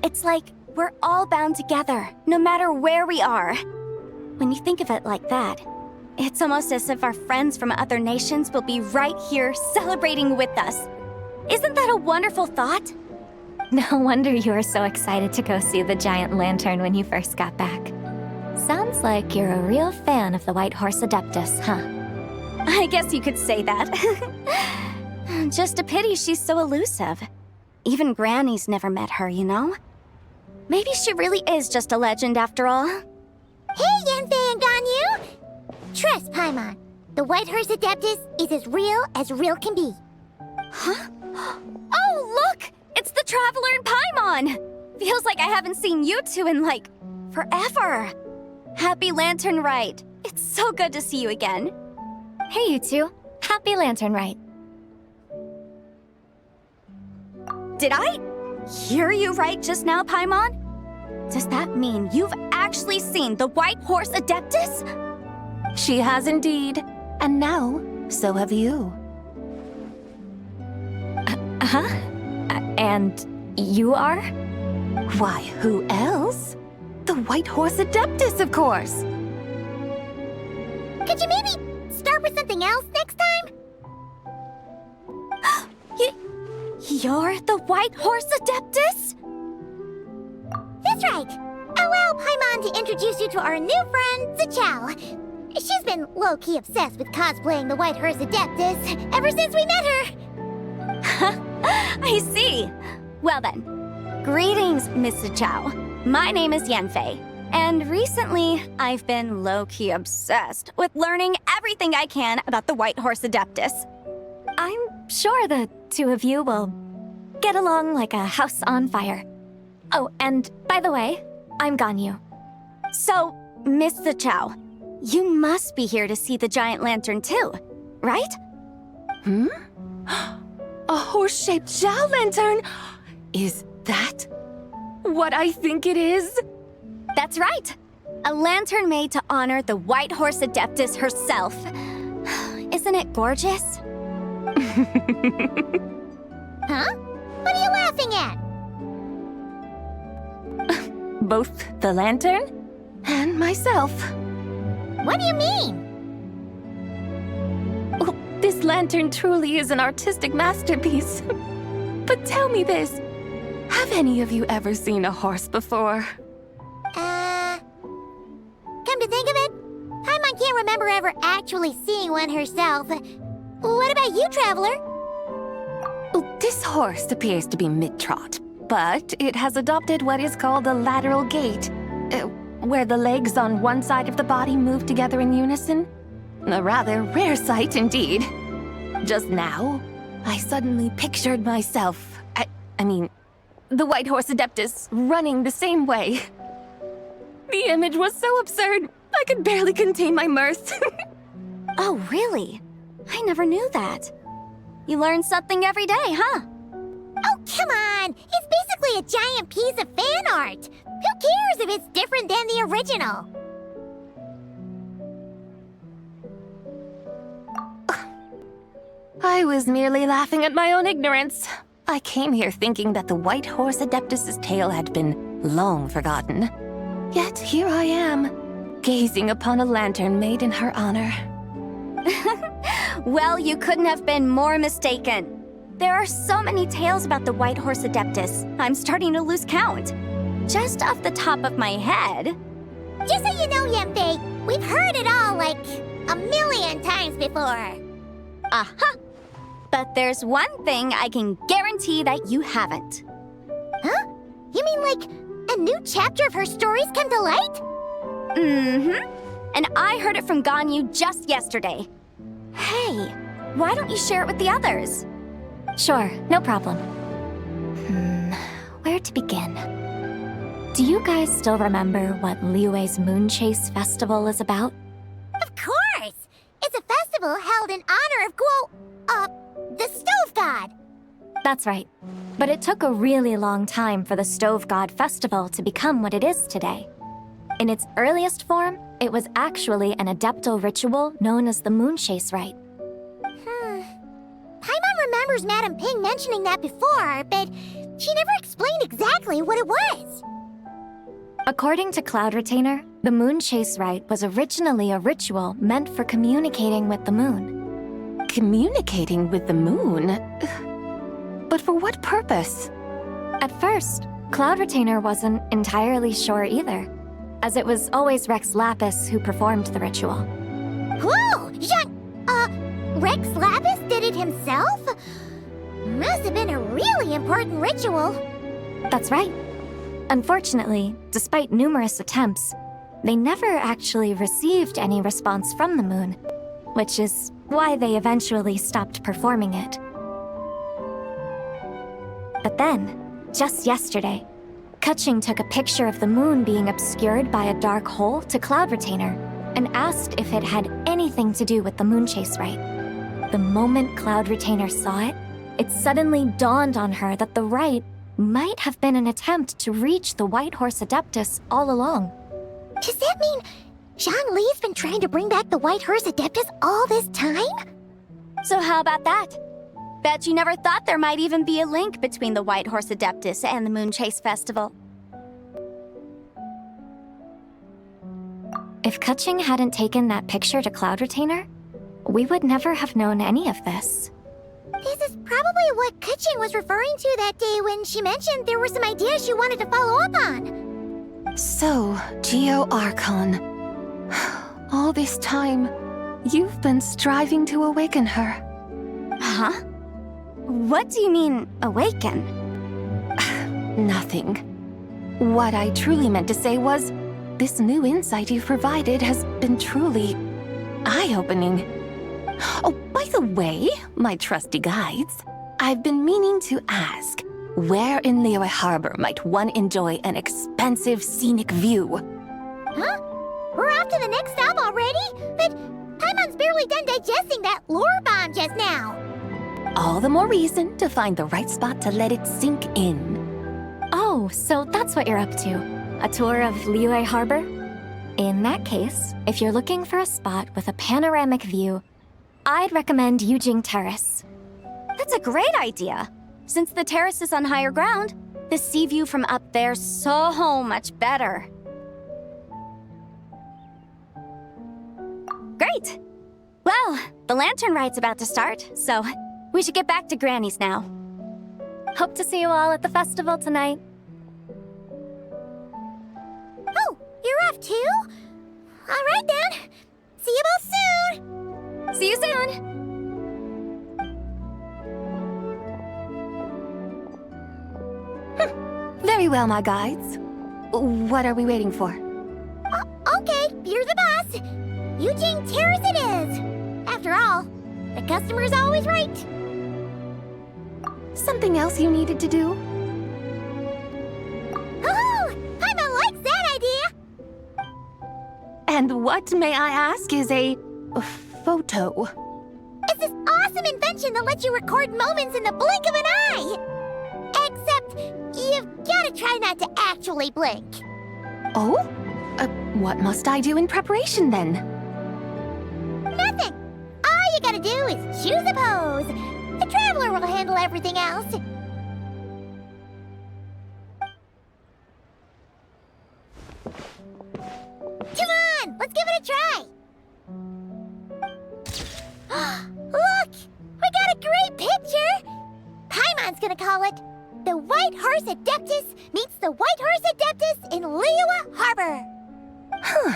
S12: It's like we're all bound together, no matter where we are. When you think of it like that, it's almost as if our friends from other nations will be right here celebrating with us. Isn't that a wonderful thought?
S13: No wonder you were so excited to go see the giant lantern when you first got back. Sounds like you're a real fan of the White Horse Adeptus, huh?
S12: I guess you could say that. Just a pity she's so elusive. Even Granny's never met her, you know? Maybe she really is just a legend after all.
S2: Hey, Yanfei and Ganyu! Trust, Paimon. The White Horse Adeptus is as real can be.
S12: Huh? Oh, look! It's the Traveler and Paimon! Feels like I haven't seen you two in, like, forever. Happy Lantern Rite. It's so good to see you again.
S13: Hey, you two. Happy Lantern Rite.
S12: Did I hear you right just now, Paimon? Does that mean you've actually seen the White Horse Adeptus?
S6: She has indeed. And now, so have you.
S13: And you are?
S6: Why, who else? The White Horse Adeptus, of course.
S2: Could you maybe start with something else next time?
S12: You're the White Horse Adeptus?
S2: That's right. Allow Paimon to introduce you to our new friend, Zichao. She's been low-key obsessed with cosplaying the White Horse Adeptus ever since we met her.
S12: I see. Well then, greetings, Miss Zichao. My name is Yanfei, and recently I've been low-key obsessed with learning everything I can about the White Horse Adeptus.
S13: I'm sure the two of you will get along like a house on fire. Oh, and by the way, I'm Ganyu.
S12: So, Miss Zichao, you must be here to see the giant lantern too, right?
S3: A horse-shaped Zhao lantern? Is that what I think it is?
S12: That's right. A lantern made to honor the White Horse Adeptus herself. Isn't it gorgeous?
S2: Huh? What are you laughing at?
S3: Both the lantern and myself.
S2: What do you mean?
S3: Oh, this lantern truly is an artistic masterpiece. But tell me this, have any of you ever seen a horse before?
S2: Come to think of it, Paimon can't remember ever actually seeing one herself. What about you, Traveler?
S6: Oh, this horse appears to be mid-trot, but it has adopted what is called a lateral gait, where the legs on one side of the body move together in unison. A rather rare sight indeed. Just now, I suddenly pictured myself, I mean, the White Horse Adeptus running the same way. The image was so absurd, I could barely contain my mirth.
S12: Oh, really? I never knew that. You learn something every day, huh?
S2: Oh, come on! It's basically a giant piece of fan art! Who cares if it's different than the original?
S6: I was merely laughing at my own ignorance. I came here thinking that the White Horse Adeptus's tale had been long forgotten. Yet here I am, gazing upon a lantern made in her honor.
S12: Well, you couldn't have been more mistaken. There are so many tales about the White Horse Adeptus, I'm starting to lose count. Just off the top of my head...
S2: Just so you know, Yanfei, we've heard it all like a million times before.
S12: Aha! But there's one thing I can guarantee that you haven't.
S2: Huh? You mean like a new chapter of her stories come to light?
S12: Mm-hmm. And I heard it from Ganyu just yesterday. Hey, why don't you share it with the others?
S13: Sure, no problem. Where to begin? Do you guys still remember what Liyue's Moon Chase Festival is about?
S2: Of course! It's a festival held in honor of the Stove God.
S13: That's right. But it took a really long time for the Stove God Festival to become what it is today. In its earliest form, it was actually an adeptal ritual known as the Moon Chase Rite.
S2: Paimon remembers Madame Ping mentioning that before, but she never explained exactly what it was.
S13: According to Cloud Retainer, the Moon Chase Rite was originally a ritual meant for communicating with the moon.
S6: Communicating with the moon? But for what purpose?
S13: At first, Cloud Retainer wasn't entirely sure either, as it was always Rex Lapis who performed the ritual.
S2: Whoa! Rex Lapis did it himself? Must have been a really important ritual.
S13: That's right. Unfortunately, despite numerous attempts, they never actually received any response from the moon, which is why they eventually stopped performing it. But then, just yesterday, Kaching took a picture of the moon being obscured by a dark hole to Cloud Retainer and asked if it had anything to do with the Moon Chase Rite. The moment Cloud Retainer saw it, it suddenly dawned on her that the rite might have been an attempt to reach the White Horse Adeptus all along.
S2: Does that mean Zhongli's been trying to bring back the White Horse Adeptus all this time?
S12: So how about that? Bet you never thought there might even be a link between the White Horse Adeptus and the Moon Chase Festival.
S13: If Kaching hadn't taken that picture to Cloud Retainer, we would never have known any of this.
S2: This is probably what Kuching was referring to that day when she mentioned there were some ideas she wanted to follow up on.
S6: So, Geo Archon. All this time, you've been striving to awaken her.
S12: Huh? What do you mean, awaken?
S6: Nothing. What I truly meant to say was, this new insight you've provided has been truly eye-opening. Oh, by the way, my trusty guides, I've been meaning to ask, where in Liyue Harbor might one enjoy an expansive scenic view?
S2: Huh? We're off to the next stop already? But Paimon's barely done digesting that lore bomb just now.
S6: All the more reason to find the right spot to let it sink in.
S13: Oh, so that's what you're up to. A tour of Liyue Harbor? In that case, if you're looking for a spot with a panoramic view, I'd recommend Yujing Terrace.
S12: That's a great idea. Since the terrace is on higher ground, the sea view from up there's so much better. Great! Well, the lantern ride's about to start, so we should get back to Granny's now.
S13: Hope to see you all at the festival tonight.
S2: Oh, you're off too? All right then. See you both soon.
S12: See you soon!
S6: Very well, my guides. What are we waiting for?
S2: Okay, you're the boss. Eugene Terrace it is. After all, the customer's always right.
S6: Something else you needed to do?
S2: Oh, Paimon likes that idea.
S6: And what, may I ask, is a photo?
S2: It's this awesome invention that lets you record moments in the blink of an eye. Except, you've got to try not to actually blink.
S6: Oh? What must I do in preparation then?
S2: Nothing. All you gotta do is choose a pose. The Traveler will handle everything else. Come on, let's give it a try. Look, we got a great picture. Paimon's gonna call it The White Horse Adeptus Meets the White Horse Adeptus in Liyue Harbor.
S6: Huh.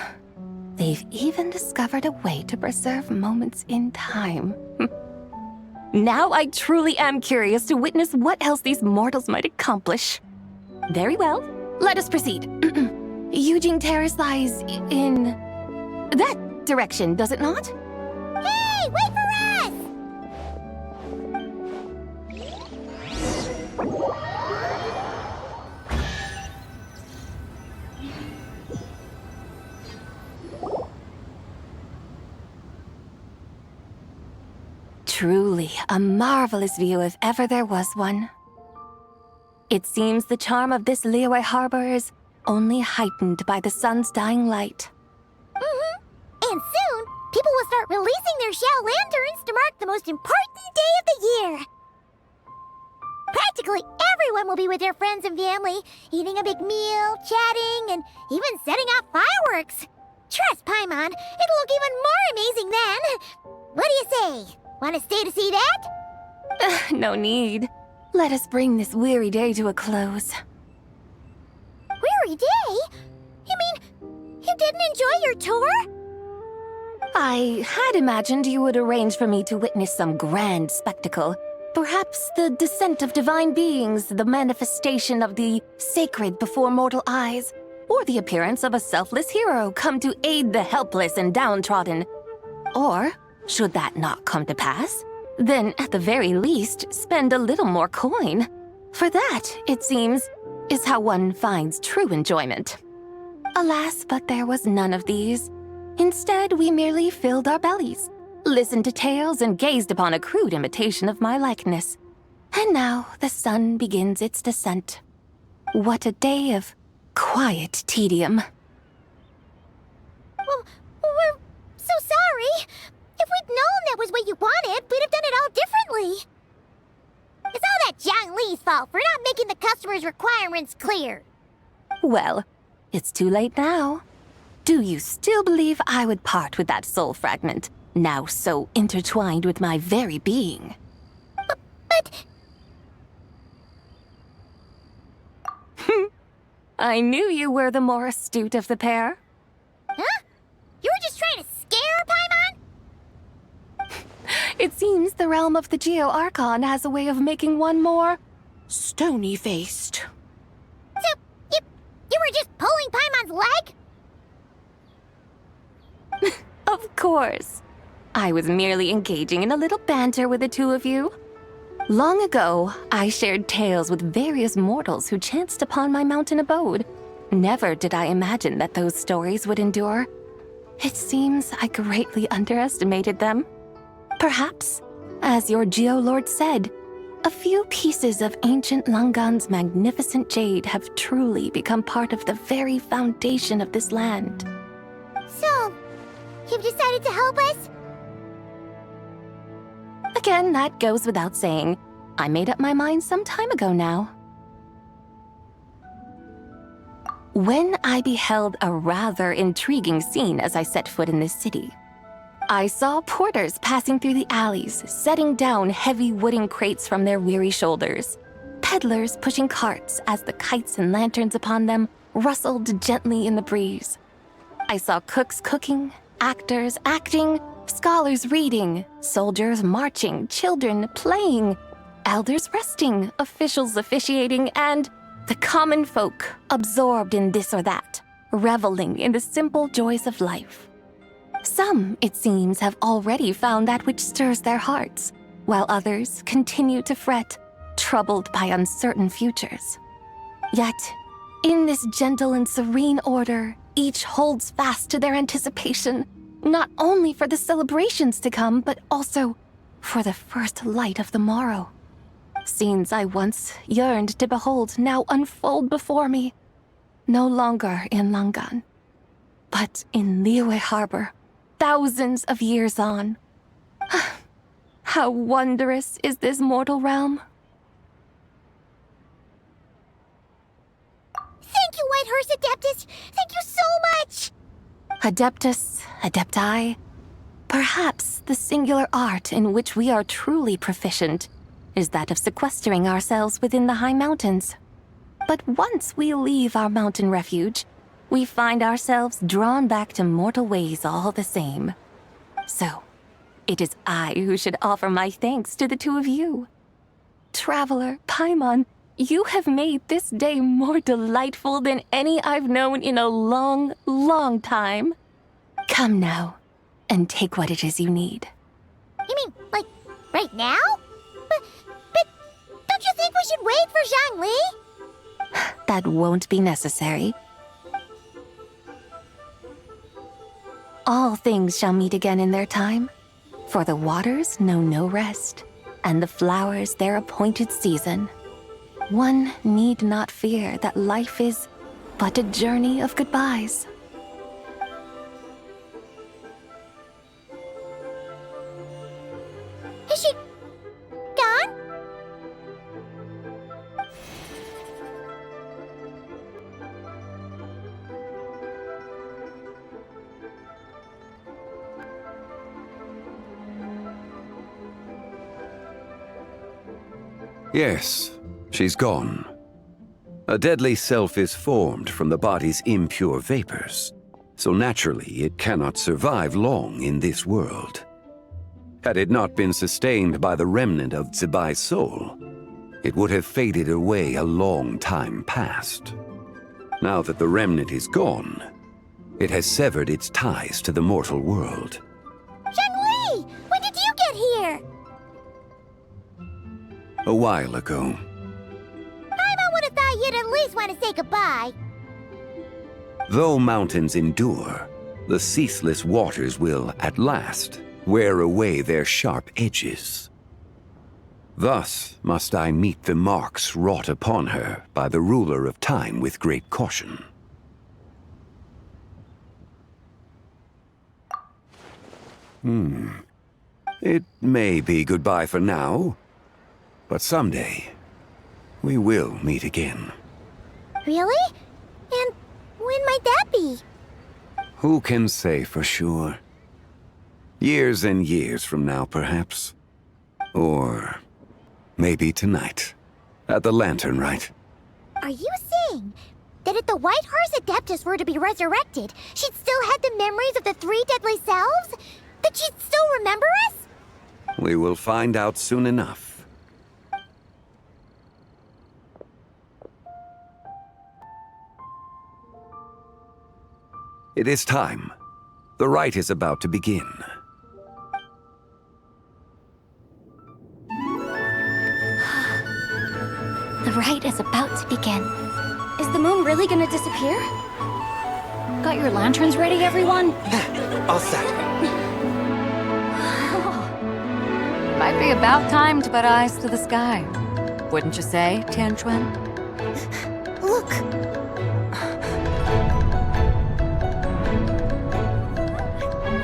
S6: They've even discovered a way to preserve moments in time. Now I truly am curious to witness what else these mortals might accomplish. Very well, let us proceed. Yujing Terrace lies in that direction, does it not?
S2: Hey, wait for us!
S6: Truly a marvelous view if ever there was one. It seems the charm of this Liyue Harbor is only heightened by the sun's dying light.
S2: And soon, people will start releasing their Xiao lanterns to mark the most important day of the year. Practically everyone will be with their friends and family, eating a big meal, chatting, and even setting off fireworks. Trust Paimon, it'll look even more amazing then. What do you say? Want to stay to see that?
S6: No need. Let us bring this weary day to a close.
S2: Weary day? You mean you didn't enjoy your tour?
S6: I had imagined you would arrange for me to witness some grand spectacle. Perhaps the descent of divine beings, the manifestation of the sacred before mortal eyes, or the appearance of a selfless hero come to aid the helpless and downtrodden. Or, should that not come to pass, then at the very least spend a little more coin. For that, it seems, is how one finds true enjoyment. Alas, but there was none of these. Instead, we merely filled our bellies, listened to tales, and gazed upon a crude imitation of my likeness. And now the sun begins its descent. What a day of quiet tedium.
S2: Well, we're so sorry. If we'd known that was what you wanted, we'd have done it all differently. It's all that Zhang Li's fault for not making the customer's requirements clear.
S6: Well, it's too late now. Do you still believe I would part with that soul fragment, now so intertwined with my very being?
S2: But But...
S6: I knew you were the more astute of the pair.
S2: Huh? You were just trying to scare Paimon?
S6: It seems the realm of the Geo Archon has a way of making one more stony-faced.
S2: So, you were just pulling Paimon's leg?
S6: Of course. I was merely engaging in a little banter with the two of you. Long ago, I shared tales with various mortals who chanced upon my mountain abode. Never did I imagine that those stories would endure. It seems I greatly underestimated them. Perhaps, as your Geolord said, a few pieces of ancient Langan's magnificent jade have truly become part of the very foundation of this land.
S2: So, you've decided to help us?
S6: Again, that goes without saying. I made up my mind some time ago now. When I beheld a rather intriguing scene as I set foot in this city, I saw porters passing through the alleys, setting down heavy wooden crates from their weary shoulders, peddlers pushing carts as the kites and lanterns upon them rustled gently in the breeze. I saw cooks cooking, actors acting, scholars reading, soldiers marching, children playing, elders resting, officials officiating, and the common folk absorbed in this or that, reveling in the simple joys of life. Some, it seems, have already found that which stirs their hearts, while others continue to fret, troubled by uncertain futures. Yet, in this gentle and serene order, each holds fast to their anticipation, not only for the celebrations to come, but also for the first light of the morrow. Scenes I once yearned to behold now unfold before me, no longer in Langan, but in Liyue Harbor, thousands of years on. How wondrous is this mortal realm!
S2: Thank you, Whitehurst Adeptus! Thank you so much!
S6: Adeptus, Adepti, perhaps the singular art in which we are truly proficient is that of sequestering ourselves within the high mountains. But once we leave our mountain refuge, we find ourselves drawn back to mortal ways all the same. So, it is I who should offer my thanks to the two of you. Traveler, Paimon, you have made this day more delightful than any I've known in a long, long time. Come now, and take what it is you need.
S2: You mean, like, right now? But don't you think we should wait for Zhangli?
S6: That won't be necessary. All things shall meet again in their time, for the waters know no rest, and the flowers their appointed season. One need not fear that life is but a journey of goodbyes.
S2: Is she gone?
S5: Yes, she's gone. A deadly self is formed from the body's impure vapors, so naturally it cannot survive long in this world. Had it not been sustained by the remnant of Zibai's soul, it would have faded away a long time past. Now that the remnant is gone, it has severed its ties to the mortal world.
S2: Zhangli! When did you get here?
S5: A while ago.
S2: Paimon would have thought you'd at least want to say goodbye.
S5: Though mountains endure, the ceaseless waters will, at last, wear away their sharp edges. Thus must I meet the marks wrought upon her by the ruler of time with great caution. It may be goodbye for now, but someday we will meet again.
S2: Really? And when might that be?
S5: Who can say for sure? Years and years from now, perhaps. Or Maybe tonight. At the lantern, right?
S2: Are you saying that if the White Horse Adeptus were to be resurrected, she'd still have the memories of the 3 deadly selves? That she'd still remember us?
S5: We will find out soon enough. It is time. The rite is about to begin.
S11: The rite is about to begin.
S12: Is the moon really gonna disappear?
S14: Got your lanterns ready, everyone?
S4: All set.
S3: Might be about time to put eyes to the sky. Wouldn't you say, Tianchuan?
S2: Look!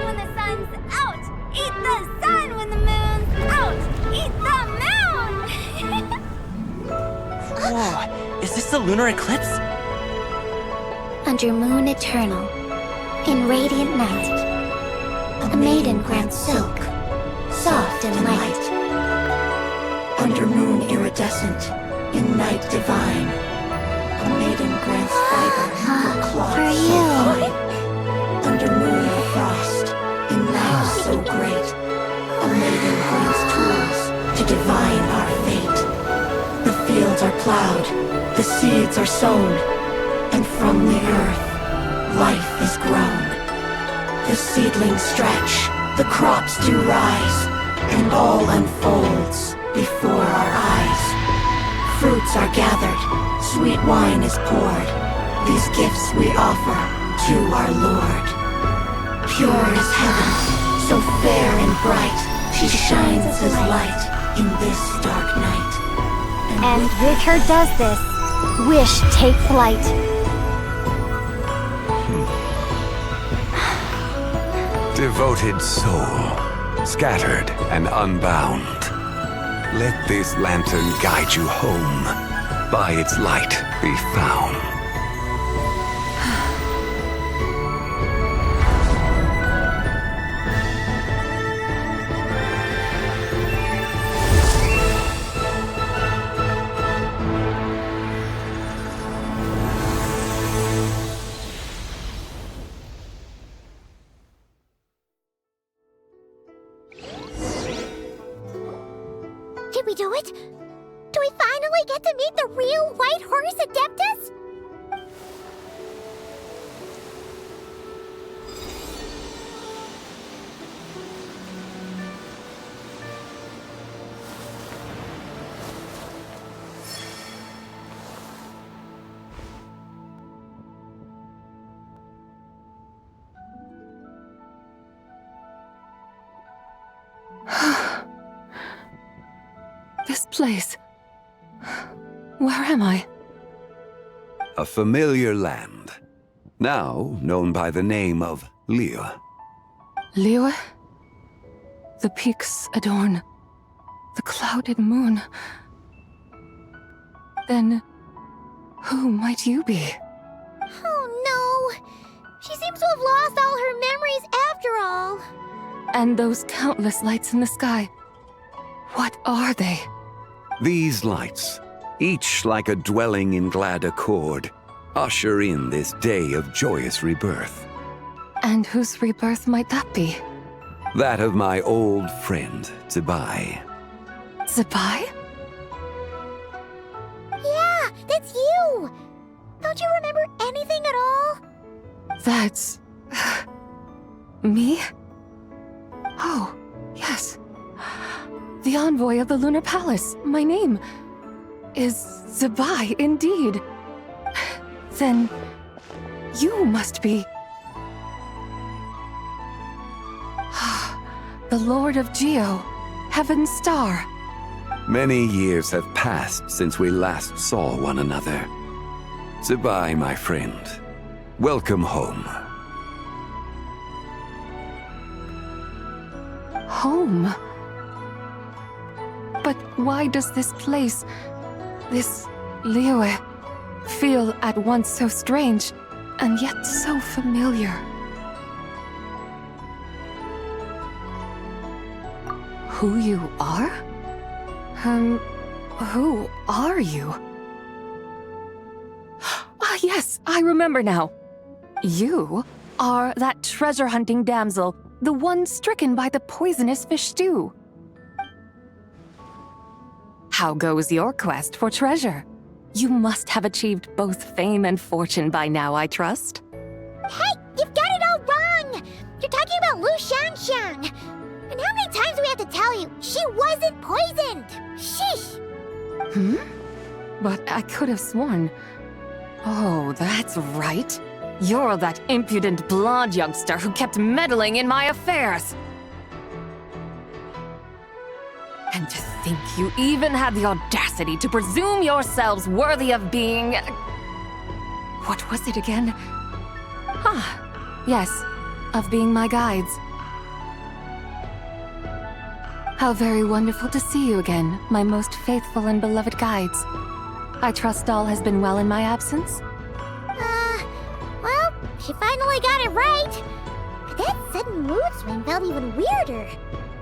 S12: When the sun's out, eat the sun. When the moon's out, eat the moon.
S4: Whoa, is this the lunar eclipse?
S11: Under moon eternal, in radiant night, a maiden grants silk, soft and light.
S15: Under moon iridescent, in night divine, a maiden grants fiber for cloth
S11: For
S15: so
S11: you.
S15: fine. Under moon of frost, in night so great, a maiden grants tools to divine our fate. The fields are plowed, the seeds are sown, and from the earth, life is grown. The seedlings stretch, the crops do rise, and all unfolds before our eyes. Fruits are gathered, sweet wine is poured. These gifts we offer to our Lord. Pure is heaven, so fair and bright. She shines as light in this dark night.
S12: And with her does this, wish take flight.
S5: Devoted soul, scattered and unbound. Let this lantern guide you home. By its light be found.
S2: Did we do it? Do we finally get to meet the real White Horse Adeptus?
S3: This place. Where am I?
S5: A familiar land, now known by the name of Liyue.
S3: Liyue? The peaks adorn the clouded moon. Then, who might you be?
S2: Oh no! She seems to have lost all her memories after all.
S3: And those countless lights in the sky, what are they?
S5: These lights, each like a dwelling in glad accord, usher in this day of joyous rebirth.
S3: And whose rebirth might that be?
S5: That of my old friend, Zebai.
S3: Zebai?
S2: Yeah, that's you! Don't you remember anything at all?
S3: That's... me? Oh, yes. The envoy of the Lunar Palace. My name is Zebai, indeed. Then you must be... the Lord of Geo, Heaven's Star.
S5: Many years have passed since we last saw one another. Zebai, my friend. Welcome home.
S3: Home? But why does this place, this Liyue, feel at once so strange and yet so familiar? Who you are? Who are you? Ah, yes, I remember now. You are that treasure-hunting damsel, the one stricken by the poisonous fish stew. How goes your quest for treasure? You must have achieved both fame and fortune by now, I trust.
S2: Hey, you've got it all wrong! You're talking about Lu Shanxiang. And how many times do we have to tell you? She wasn't poisoned! Sheesh!
S3: But I could have sworn... Oh, that's right. You're that impudent blonde youngster who kept meddling in my affairs. And to think you even had the audacity to presume yourselves worthy of being... What was it again? Ah, yes, of being my guides. How very wonderful to see you again, my most faithful and beloved guides. I trust all has been well in my absence?
S2: Well, she finally got it right. But that sudden mood swing felt even weirder.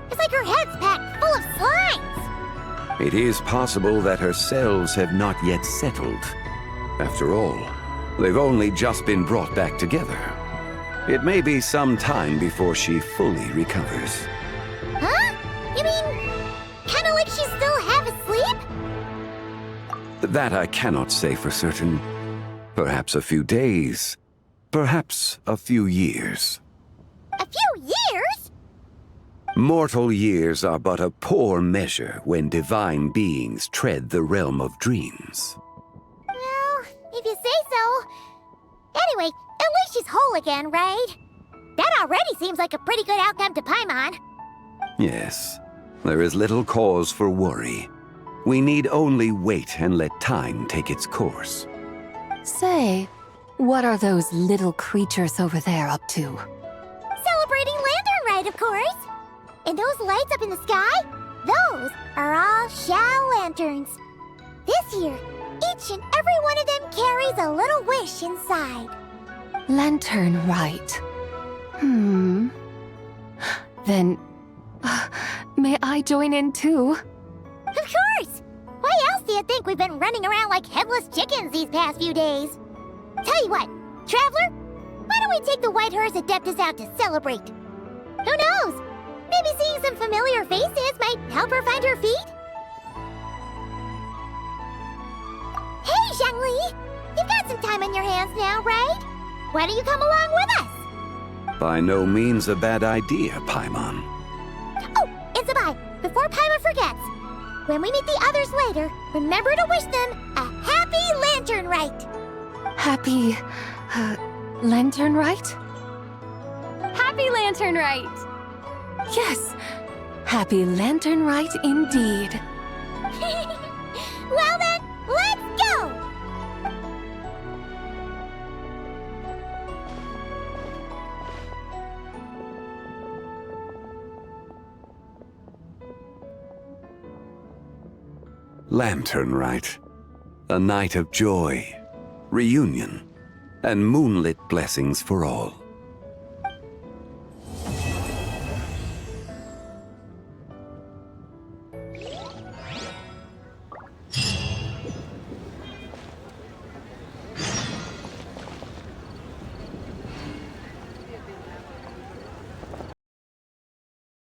S2: It's like her head's packed full of slimes.
S5: It is possible that her cells have not yet settled. After all, they've only just been brought back together. It may be some time before she fully recovers.
S2: Huh? You mean, kinda like she's still half asleep?
S5: That I cannot say for certain. Perhaps a few days. Perhaps a few years.
S2: A few years?
S5: Mortal years are but a poor measure when divine beings tread the realm of dreams.
S2: Well, if you say so. Anyway, at least she's whole again, right? That already seems like a pretty good outcome to Paimon.
S5: Yes, there is little cause for worry. We need only wait and let time take its course.
S3: Say, what are those little creatures over there up to?
S2: Celebrating Lantern Rite, of course. And those lights up in the sky? Those are all Shao lanterns. This year, each and every one of them carries a little wish inside.
S3: Lantern Rite. Then, may I join in too?
S2: Of course! Why else do you think we've been running around like headless chickens these past few days? Tell you what, Traveler, why don't we take the White Horse Adeptus out to celebrate? Who knows? Maybe seeing some familiar faces might help her find her feet? Hey, Zhangli! You've got some time on your hands now, right? Why don't you come along with us?
S5: By no means a bad idea, Paimon.
S2: Oh, and Sabai, before Paimon forgets, when we meet the others later, remember to wish them a happy Lantern Rite!
S3: Happy... Lantern Rite?
S12: Happy Lantern Rite!
S3: Yes! Happy Lantern Rite indeed.
S2: Well then, let's go!
S5: Lantern Rite. A night of joy, reunion, and moonlit blessings for all.